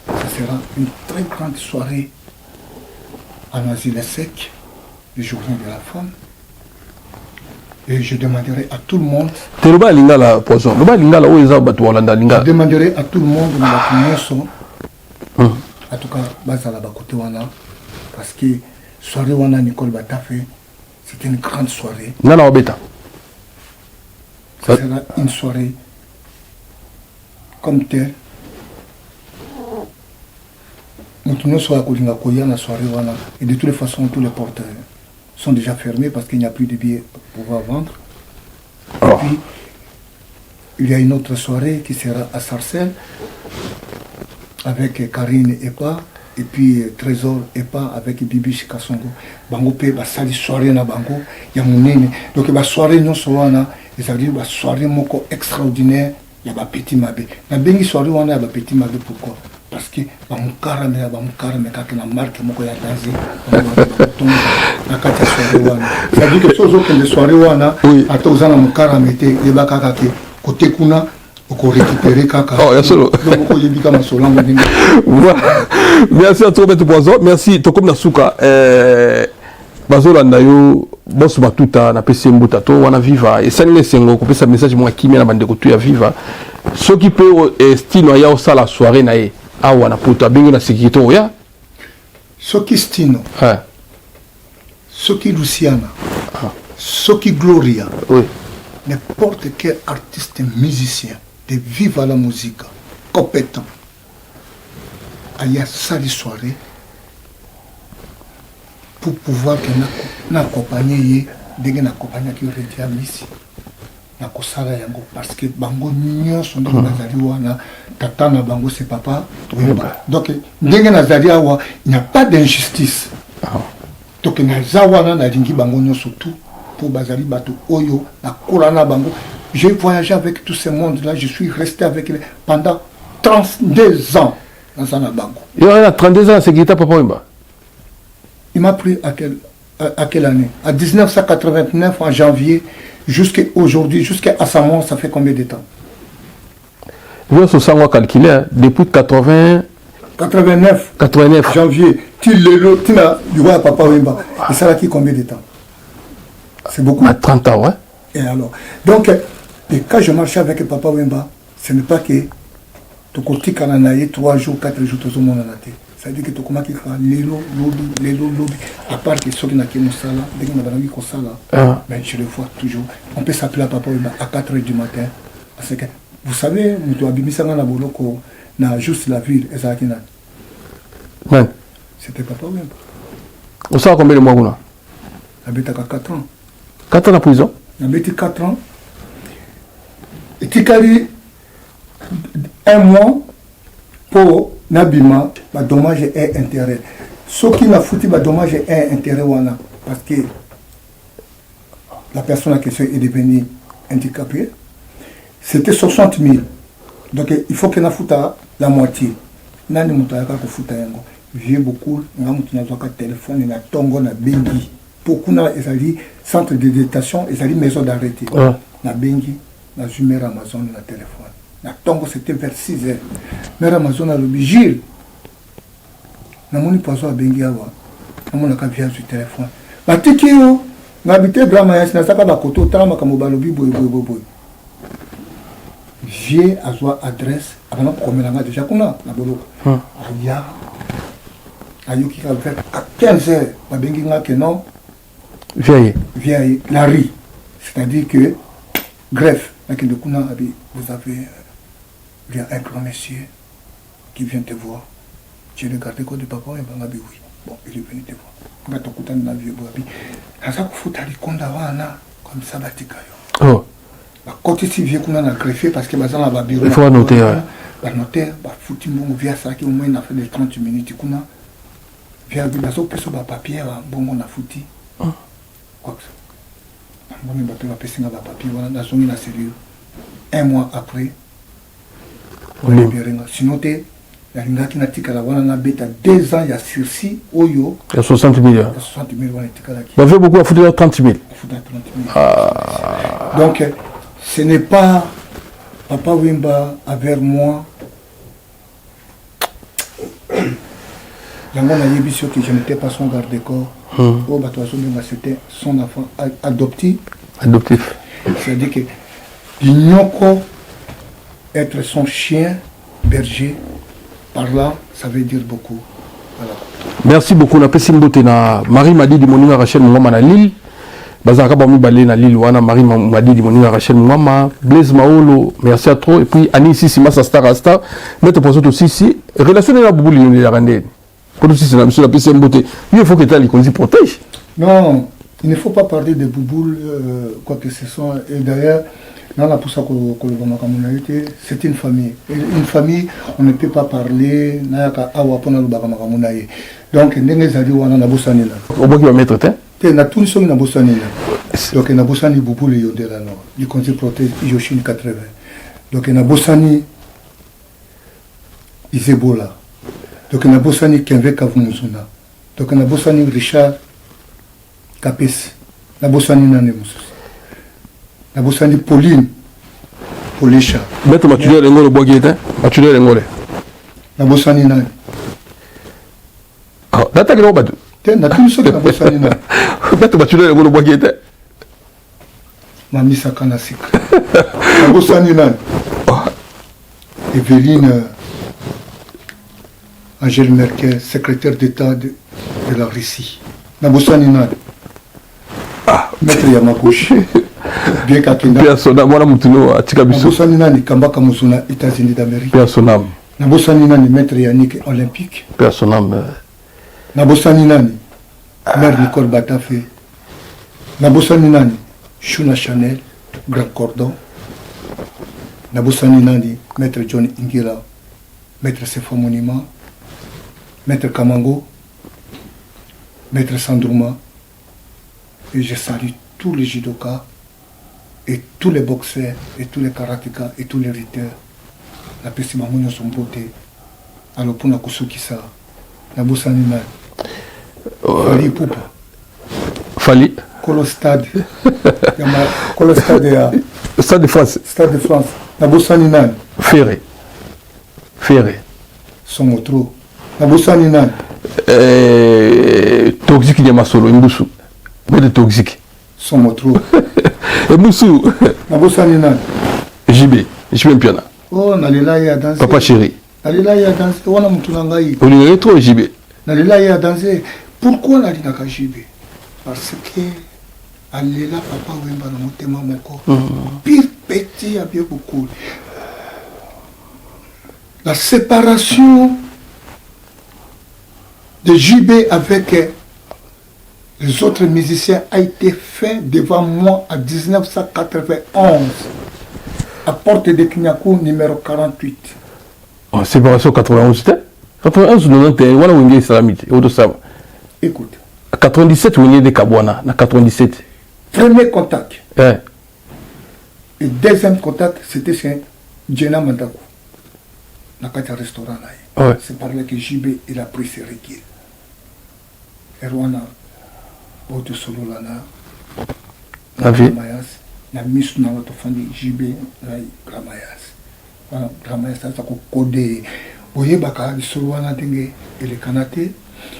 A: ça sera une très grande soirée à Noisy-le-Sec, les journées de la femme. Et je demanderai à tout le monde.
B: Je demanderai à tout le
A: monde de la commission. En tout cas, parce que soirée wana Nicole Batafé, c'est une grande soirée. Ça sera une soirée comme telle. Et de toutes les façons, tous les portes sont déjà fermés parce qu'il n'y a plus de billets pour pouvoir vendre. Et puis, il y a une autre soirée qui sera à Sarcelles avec Karine Epa et puis Trésor Epa avec Bibi Chikasongo. Bango pe basali soirée na bango ya munene. Donc ba soirée non soana, c'est-à-dire ba soirée moko extraordinaire, ya ba petit mabé. Na bengi soirée wana ya ba petit mabé pourquoi? Parce que bamukara me kaka na marque moko ya danser na kati soirée wana. C'est-à-dire que chose que les soirées wana ata uzana mukara mete yeba kaka ke côté kuna pour récupérer kaka.
B: Oh, merci à toi, Maître Poison. Merci. Tokom Nasuka. Bazolanda yo boss batuta na pesi mbuta to wana viva et ça ne sengo ko pesa message moi kimia na bande ko tu ya viva ce qui peut estino ya au sala soirée na e awa na poto bengi na sécurité oya
A: ce qui stino ce qui Luciana ce qui Gloria
B: oui
A: n'importe quel artiste musicien de vivre la musique compétent il y a ça les soirées pour pouvoir que n'accompagner dès n'accompagner qui aurait ici na kosala yango parce que bango nyonso ndenge nazali wana tata na bango c'est papa donc ndenge nazali awa il n'y a pas d'injustice donc naza wana nalingi bango nyonso tout pour bazali bato oyo na kola na bango j'ai voyagé avec tout ce monde là je suis resté avec eux pendant 32 ans dans un bango
B: il y a 32 ans c'est qui ta papa Wemba.
A: Il m'a pris à quelle année? À 1989, en janvier, jusqu'à aujourd'hui, jusqu'à sa mort, ça fait combien de temps?
B: Vous avez calculé, depuis 89
A: janvier, tu as du roi Papa Wemba. Et ça a qui combien de temps? C'est beaucoup.
B: À 30 ans, ouais.
A: Et alors? Donc, et quand je marchais avec Papa Wemba, ce n'est pas que tu côté Kananaye 3 jours, 4 jours, tout le monde en a été. Ça veut dire que tu commences à faire lobby, à part que ceux qui n'ont pas de sala, dès qu'on a vu qu'on sala, ben je le vois toujours. On peut s'appeler à Papa Wemba à 4 h du matin. Parce que, vous savez, nous avons mis ça dans la boloko, na juste la ville, et ça qui n'a. C'était Papa Wemba.
B: Vous savez combien de mois vous avez?
A: J'habite à 4 ans.
B: 4 ans en prison?
A: J'habite 4 ans. Et tu as 1 mois pour Nabima, bah dommage et intérêt. Ce qui m'a foutu, bah dommage et intérêt, parce que la personne en question est devenue handicapée. C'était 60 000. Donc il faut qu'elle ait la moitié. Nani mutaka ko futa yango. J'ai beaucoup, ngamutu nazoka téléphone na tongo na bengi. Beaucoup na ezali centre de détention, ezali maison d'arrêté. Na bengi, na jumer Amazon na téléphone. Na tongo c'était vers 6 h. Mais Amazon a le vigile. Na moni poisson a bengi awa. Na mona ka via sur téléphone. Ba tikio, na habité Brama ya na saka ba koto tala makambo balobi boy. J'ai à soi adresse avant comme là déjà kuna na boloko. Aya. Ayo qui va faire à 15 h ba bengi nga que non. Vieille la ri. C'est-à-dire que greffe vous avez il y a un grand monsieur qui vient te voir. J'ai regardé quoi de papa et ben oui. Bon, il est venu te voir. Quand tu écoutes dans la vie, ça ça faut aller condamner comme ça batika yo. Oh. Bah quand tu viens qu'on a greffé parce que bazan la bureau.
B: Il faut noter.
A: Bah noter, bah foutu mon via ça qui au moins il a fait des 30 minutes qu'on a. Via du baso peso ba papier bon on a foutu. Quoi que ça. Bon il va passer dans papier voilà dans son sérieux. 1 mois après on libéré. Sinon tu la linga qui n'a tika la wana na beta 2 ans il y a sursis oyo. Il y a 60 000. Il y a 60 000 wana tika la.
B: On fait beaucoup à foutre 30 000.
A: Donc ce n'est pas Papa Wemba avec moi. Yango na yebisio que je n'étais pas son garde-corps. Oh bah toi c'était son enfant adoptif. C'est-à-dire que Nyoko être son chien berger par là ça veut dire beaucoup. Voilà.
B: Merci beaucoup na pesi mbote na Marie Madi di Moninga Rachel Mungama na Lille. Bazaka ba mi balé na Lille wana Marie Madi di Moninga Rachel Mungama, Blaise Maolo, merci à trop et puis Annie Sisi Massa Star mettre pour surtout Sisi relation na Boubou Lyon la randé. Pour aussi c'est la pesi mbote. Il faut que tu les conduis protège.
A: Non, il ne faut pas parler de Bouboule quoi que ce soit et d'ailleurs dans la poussa c'est une famille. Et une famille, on ne peut pas parler. Donc,
B: au bout qui va mettre tes.
A: Na tout le na bosani là. Donc na bosani beaucoup les yodé là non. Du conseil protège Yoshine 80. Donc na bosani Isebola. Donc na bosani Kenve Kavumuzuna. Donc na bosani Richard Capes. Na bosani Nanemus. Na bosani Pauline Polisha.
B: Bête maturer les ngolo boguete, maturer les ngolo.
A: Na bosani nani.
B: Ah, data que robatu.
A: na tout ce que na bosani na
B: bato batuna le bois qui était
A: mamisa kana sika na bosani na Evelyne Angèle Merkel, secrétaire d'État de la Russie. Nabosani na maître Yamaguchi bien kakenda
B: persona mwana mutuno atika biso
A: Nabosani na ni kambaka musuna États-Unis d'Amérique.
B: persona
A: Nabosani na ni maître Yannick olympique.
B: persona
A: Nabosani na ni mère Nicole Batafé. Nabosani na ni Shuna Chanel Grand Cordon. Nabosani na ni maître John Ingira, maître Sefa Monima, maître Kamango, maître Sandrouma. Et je salue tous les judokas et tous les boxeurs et tous les karatékas et tous les lutteurs. La pesi mamunyo son beauté. Alors pour na kusukisa, Nabosani na Fali Poupa.
B: Fali
A: Kolo stade. Kolo stade ya
B: Stade de France.
A: Stade de France. Nabosani na
B: Ferré.
A: Somotro. Nabosani na
B: Toxique de Masolo, Mbusu. Mais de toxique.
A: Somotro.
B: Mbusu.
A: Nabosani na
B: JB Mpiana.
A: Oh, nalela ya danser.
B: Papa chéri.
A: Nalela ya danser. Wana mutu na ngai.
B: On est trop JB.
A: Nalela ya danser. Pourquoi nalinaka JB? Parce que alela papa wemba na motema moko. Pire petit a bien beaucoup. La séparation de JB avec les autres musiciens a été faite devant moi en 1991 à Porte de Kinyakou numéro 48.
B: En séparation 91, c'était 91 ou 91, on a Wenge Salamite,
A: Écoute.
B: 97, on est de Kabwana, na 97.
A: Premier contact.
B: Ouais.
A: Et deuxième contact, c'était chez Djena Mandakou. Dans un restaurant là.
B: Ouais.
A: C'est par là que JB il a pris ses requis. Erwana, Boto Solo Lana, Gramayas, na misu na notre famille JB, Gramayas. Voilà, Gramayas, ça ko codé. Oye baka di Solo Wana Denge, et le Kanate, et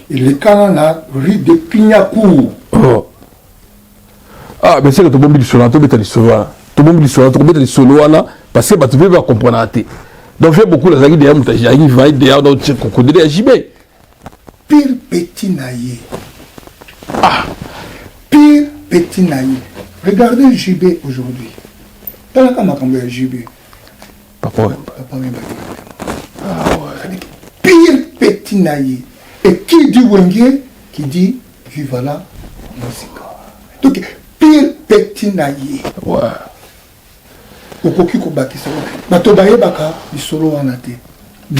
A: le Kanana, rue de Kinyakou.
B: Oh. Ah, mais c'est que tu bombi du solo, tu bêta du solo. Tu bombi du solo, tu bêta du solo, parce que tu veux comprendre. Donc, il y a beaucoup de gens qui disent que il va être derrière notre cocodile de JB.
A: Pire petit naïe. Ah, pire petit naïe. Regardez JB aujourd'hui. Dans la caméra de JB.
B: Papa,
A: ah ouais. Pire petit naïe. Et qui dit Wenge, qui dit viva la musique. Donc, pire petit naïe.
B: Ouais.
A: Okoki ko bakisa bato bayebaka lisolo wana te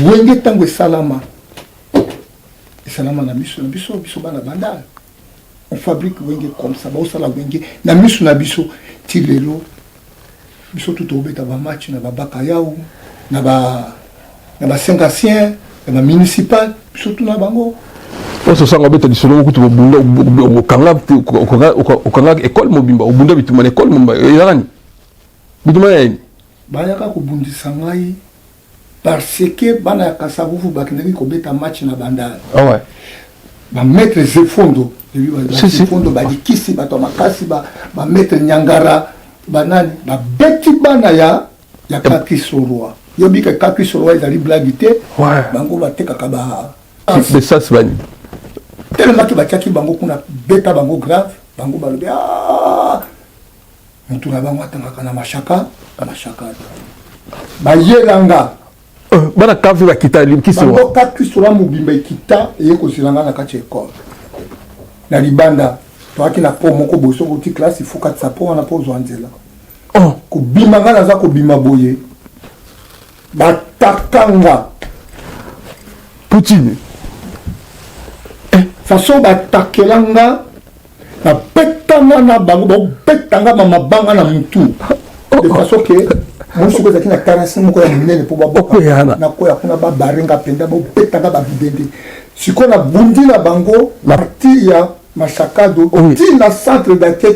A: Wenge tango esalama na miso bana bandal on fabrique Wenge comme ça baosala Wenge na miso na biso ti lelo biso tout obeta ba match na babaka yao na ba Saint-Gatien na ba municipal biso tout na bango
B: on se sent bêta du solo kutu bunda okanga école mobimba obunda bituma école mobimba yarani bituma yani
A: bayaka kobundisa ngai parce que bana ya Kasavuvu bakendaki kobeta match na bandal.
B: Ah ouais.
A: Ba maître Zefondo, Zefondo badikisi bato makasi ba maître Nyangara banani ba beti bana ya Kaki Sorwa. Yobi ka Kaki Sorwa ezali blague te.
B: Ouais.
A: Bango batekaka ba.
B: Mais ça c'est bani.
A: Tellement que batiaki bango kuna beta bango grave, bango balobi ah. Mutu na bango atangaka na mashaka. Bayelanga
B: bana kafi bakita limkisi wa
A: bango Kaki Sorwa mobimba ekita eyeko silanga na kati école na libanda toaki na po moko boso ko classe il faut ka tsapo wana po zwanzela ko bima ngana za ko bima boye batakanga
B: Poutine
A: façon batakelanga na petanga na bango betanga mabanga na mutu de façon que mon souko zaki na karasi moko ya minene po baboko na ko ya kuna ba barenga penda bo betanga ba bibende siko na bundi na bango parti ya mashakado ti na centre d'accueil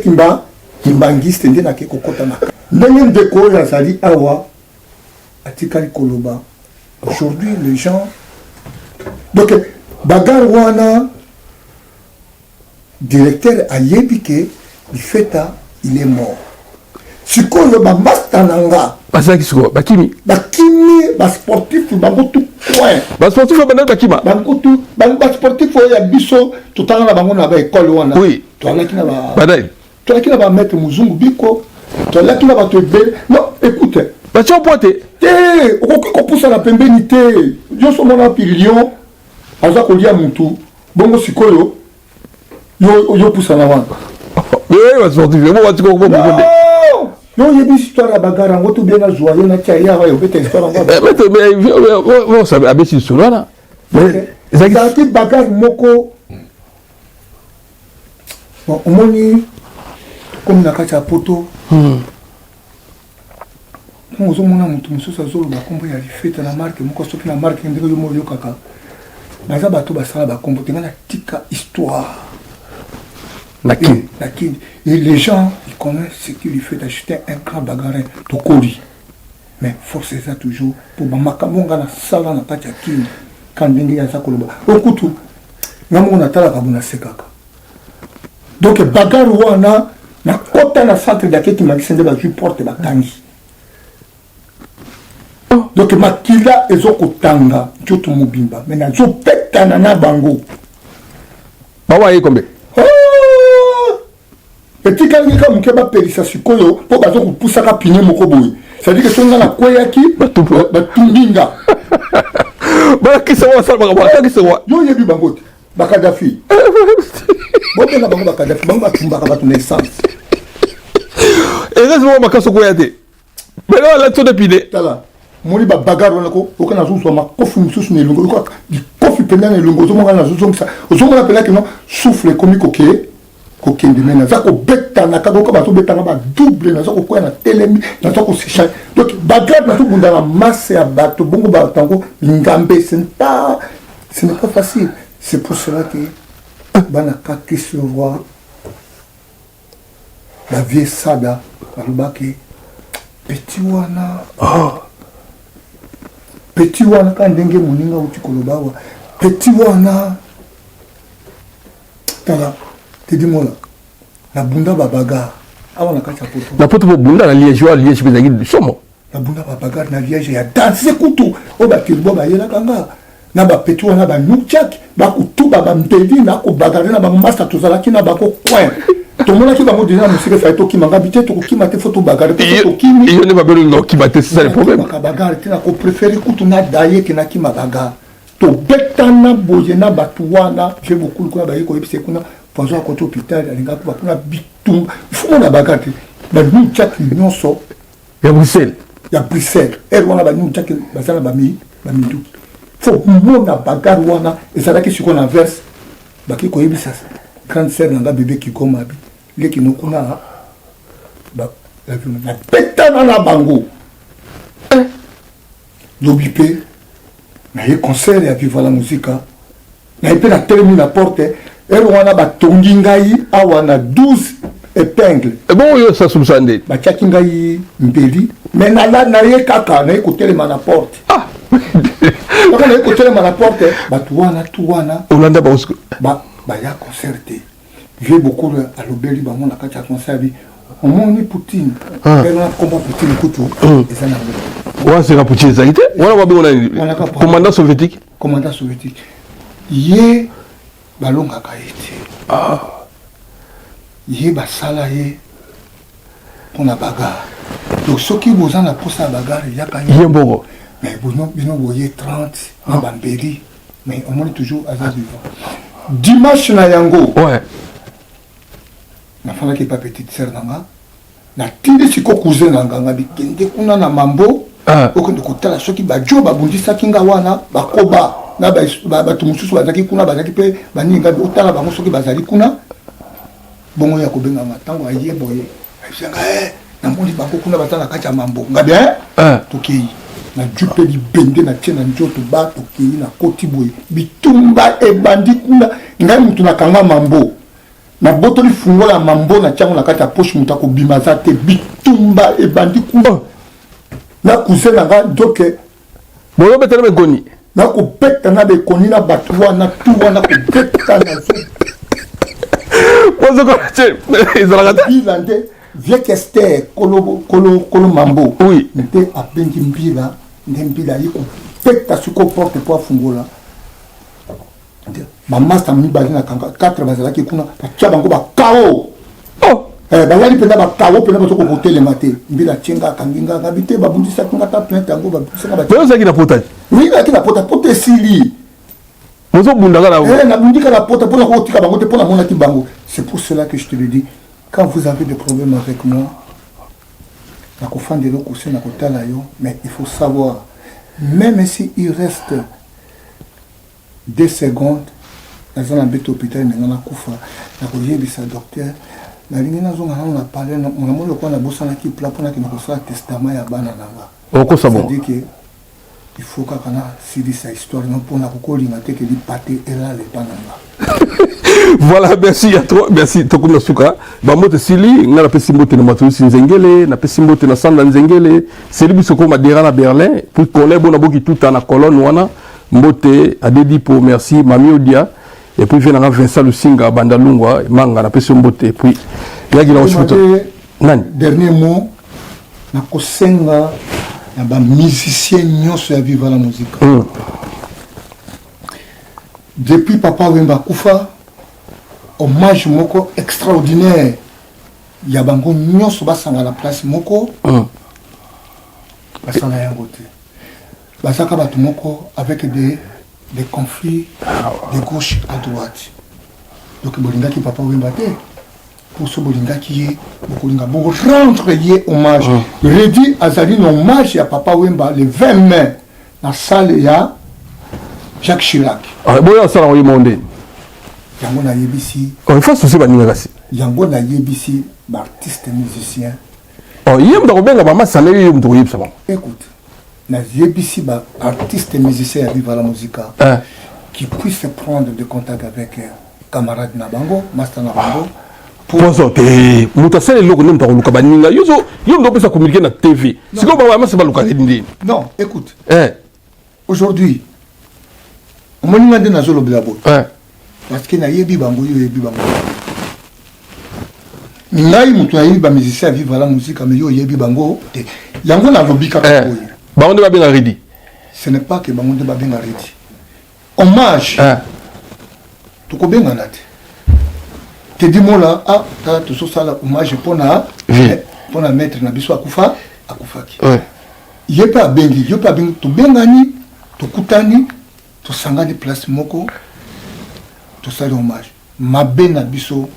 A: kimbangiste nde na ke kokota na ndenge ndeko ya zali awa atikali koloba aujourd'hui les gens donc bagarre wana directeur a yébike, il fait ça, il est mort. Si qu'on le bambasta nanga.
B: Basaki siko, bakimi.
A: Bakimi, bas sportif, bango tout coin.
B: Bas sportif, bakima.
A: Bango tout, bas sportif, il y a biso, tout le temps là, bango na ba école wana.
B: Oui.
A: Tu as là qui na ba.
B: Badai.
A: Tu as là qui na ba mettre muzungu biko. Tu as là qui na ba te belle. Non, écoute.
B: Bah tu as pointé.
A: Té, on pousse à la pembénité. Je suis mon pilion. Aza kolia mutu. Bongo sikoyo. Yo pousse à l'avant.
B: Oui, bas sportif, moi tu comprends pas.
A: Non, il y a des histoires à bagarre, on va tout bien à jouer, on a tchaïa, on va faire des histoires en bas.
B: Mais ça va baisser sur là.
A: Mais ça a été bagarre, moko. Bon, on m'a dit, comme na kacha poto. On a dit, on a dit, on a fait la marque, on a fait la marque, on a dit, on a kaka. Mais ça va tout basala, on a tika histoire. Et les gens, ils connaissent ce qui lui fait acheter un grand bagarre de Kori. Mais force ça toujours pour Makamonga na sala na kati ya kini quand ndenge ya zakoloba. Okutu ngamo na tala kabuna sekaka. Donc bagarre wana na kota na centre d'aketi makisende ba porte ba tangi. Donc makila ezokotanga njoto mobimba. Mais na zo petana na bango.
B: Bawa yi kombe.
A: Petit kalika mukeba pelisa sikoyo po bazo kupusaka pinye moko boye. C'est-à-dire que songa na kweyaki batumbinga.
B: Ba kisa wa salba ba kisa wa.
A: Yo yebi bangote bakadafi. Bote na bango bakadafi bango batumbaka batu naissance.
B: Ezazimo makaso kweyate. Mais là tout de pide.
A: Tala. Moni ba bagarre wana ko okana zuzo ma kofi mususu ne lungo ko kofi pena ne lungo zo monga na zuzo ça. Zo monga pela que non souffle comique OK. Kokende mena zako beta na kadoka bato beta na ba double na zako kwa na telemi na zako sisha donc bagarre na tout bunda na masse ya bato bongo ba tango ngambe ce n'est pas facile. C'est pour cela que bana kaki se voir la vieille sada alobaki petit wana quand ndenge moninga uti kolobawa petit wana tala dis-moi là, la bunda babaga, avant la kacha poto.
B: La poto bunda na liège wa liège bezaki de somo.
A: La bunda babaga na liège ya danser kutu. O ba kirbo ba yela kanga. Na ba petu na ba nukchak, ba kutu ba mtedi na ko bagarre na ba master tozala ki na ba ko coin. To mona ki ba mo déjà musique fa to ki manga bité to ki mate photo bagarre to ki mi.
B: Il ne va pas le qui mate c'est ça le problème.
A: Ba bagarre tina ko préférer kutu na daye ki na ki bagarre. To betana boye na batuwana, j'ai beaucoup ko ba yiko epse kuna. Poison à côté hôpital, il y a un bitum. Il faut qu'on a bagarre. Mais nous, chaque union sort.
B: Il y a Bruxelles.
A: Il y a Bruxelles. Et on a nous, chaque bazar la bami, bami tout. Faut qu'on a bagarre wana. Et ça là que ce qu'on a verse. Baki ko yebi ça. Grande sœur nanga bébé qui comme abi. Les qui nous connaissent. Bah la vie na pétana na bango. L'obipé. Na y concert et vivre la musique. Na y peut la terminer la porte. Et on a batongi ngai awana 12 épingles.
B: Et bon yo ça sous sandé.
A: Ba tchaki ngai mbeli mais na la na ye kaka na écouter ma porte. Ah. Quand on écouter ma porte ba tuwana
B: Olanda ba usko.
A: Ba ya concerté. J'ai beaucoup à l'obéli ba mona kacha concert bi. On moni Poutine. Et on a combat Poutine kutu. Et ça na.
B: Ouais, c'est la Poutine ça été. On a pas commandant soviétique.
A: Commandant soviétique. Yé balonga kaiti ye basala ye pona bagarre donc ceux qui vous en a pour sa bagarre il y a quand même
B: Yembogo
A: mais vous voyez 30 na bamberi mais on est toujours à ça dimanche na yango
B: ouais
A: na fala qui pas petite sœur nanga na tindi siko cousin nanga ngabi kende kuna na mambo okende kotala ceux qui ba jo ba bundisa kinga wana bakoba na ba tumususu bazaki kuna bazaki pe baninga otala bango soki bazali kuna bongo ya kobenga matango aye boye ayanga na moni bango kuna batala kacha mambo ngabe toki na jupe li bende na tena njoto ba toki na koti boye bitumba e bandi kuna ngai mutu na kanga mambo na botoli fungola mambo na chango na kata poche muta ko bimaza te bitumba e bandi kuna na kusena nga doke
B: boyo betele begoni
A: na ko beta na be konina batu wana tu wana ko beta na zo Bilande, vieux Kester, Kolo Mambo.
B: Oui.
A: N'était à Bengimbila, Nembila, il fait ta suko porte pour Fungola. Ma master mi bazina 4 bazala qui kuna, tu as bango ba KO. Oh! Bazali pena ba KO, pena ba soko côté le maté. Mbila tchenga kanginga, habité ba bundi sa kuna ta plainte tango ba bundi ba.
B: Mais ça qui na potage.
A: Oui, là qui na pote sili.
B: Mozo bundaka la.
A: Na bundika la pote pour la kotika bango te pour la monaki bango. C'est pour cela que je te le dis. Quand vous avez des problèmes avec moi, mais il faut savoir, même si il reste 2 secondes, dans un hôpital, on a couffé, on a docteur, on a parlé, on a bossé qui pour un testament à banana. C'est-à-dire que il faut qu'on ait sa histoire, non pour que les pâtés et là les banana.
B: Voilà, merci à toi, merci Tokoum Nasuka. Bamote Sili, on a pesi mbote na Matusi Nzengele, na pesi mbote na Sanda Nzengele, Seli Bisoko Madera na Berlin, pour qu'on ait bon aboki tout en colonne wana, mbote Adedi pour merci Mami Odia, et puis vient Vincent Lusinga Bandalungwa, Manga na pesi mbote, et puis yagi na hospital. Nani?
A: Dernier mot, na kosenga na ba musicien nyonso ya vivre la musique. Depuis Papa Wemba Kufa, hommage moko extraordinaire. Il y a bango nyonso basanga la place moko. Basanga yangote. Basaka batu moko avec des conflits de gauche à droite. Donc bolinga ki Papa Wemba te. Pour ce bolinga qui est bolinga bon rendre lié hommage. Redi azali hommage à Papa Wemba le 20 mai dans salle ya Jacques Chirac.
B: Ah bon ça on y monde.
A: Yango na yebisi.
B: Oh il faut souci ba ninga kasi.
A: Yango na yebisi artiste musicien.
B: Oh yem da kobenga mama sana yem to yebisa ba.
A: Écoute, na yebisi ba artiste musicien à vivre la musique qui puisse prendre de contact avec camarade na bango, master na bango.
B: Pour ça te mutasele loko nem ta luka ba ninga yozo yem do pesa communiquer na TV. Siko ba mama se ba luka ndini.
A: Non, écoute. Aujourd'hui on m'a dit na zolo blabo. Parce que na yebi bango yo yebi bango. Ngai mutu ayi ba musicien à vivre la musique mais yo yebi bango te. Yango na lobika ko.
B: Bango de ba bien ready.
A: Ce n'est pas que bango de ba bien ready. Hommage. Tu ko bien nate. Te dis moi là ta to so sala hommage pour na mettre na biso akufa akufaki. Yepa bengi, yepa bengi to bengani, to kutani, to sangani place moko. Tout ça hommage. Ma bena biso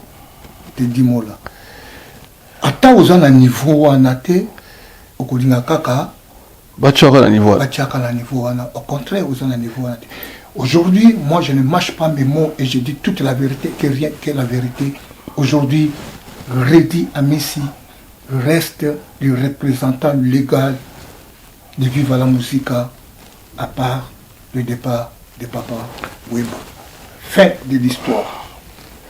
A: te dis moi là. Ata aux na niveau anate okolinga kaka
B: bachaka na niveau.
A: Bachaka na niveau ana. Au contraire aux na niveau anate. Aujourd'hui, moi je ne mâche pas mes mots et je dis toute la vérité, que rien que la vérité. Aujourd'hui, Redi Amissi reste le représentant légal de Viva la Musica à part le départ de Papa Wemba. Fin de l'histoire.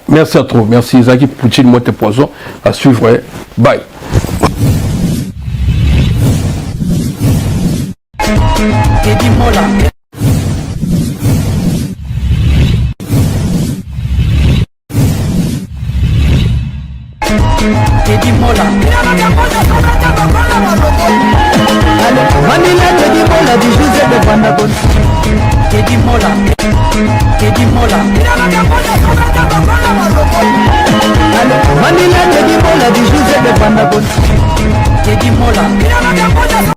B: Merci à toi. Merci Zaki Poutine, moi tes poisons. À suivre. Bye.
D: Teddy Mola. Teddy Mola. Manila Teddy Mola du José de Bandabon. Teddy Mola. Teddy Mola. Manila Teddy Mola du José de Bandabon. Teddy Mola.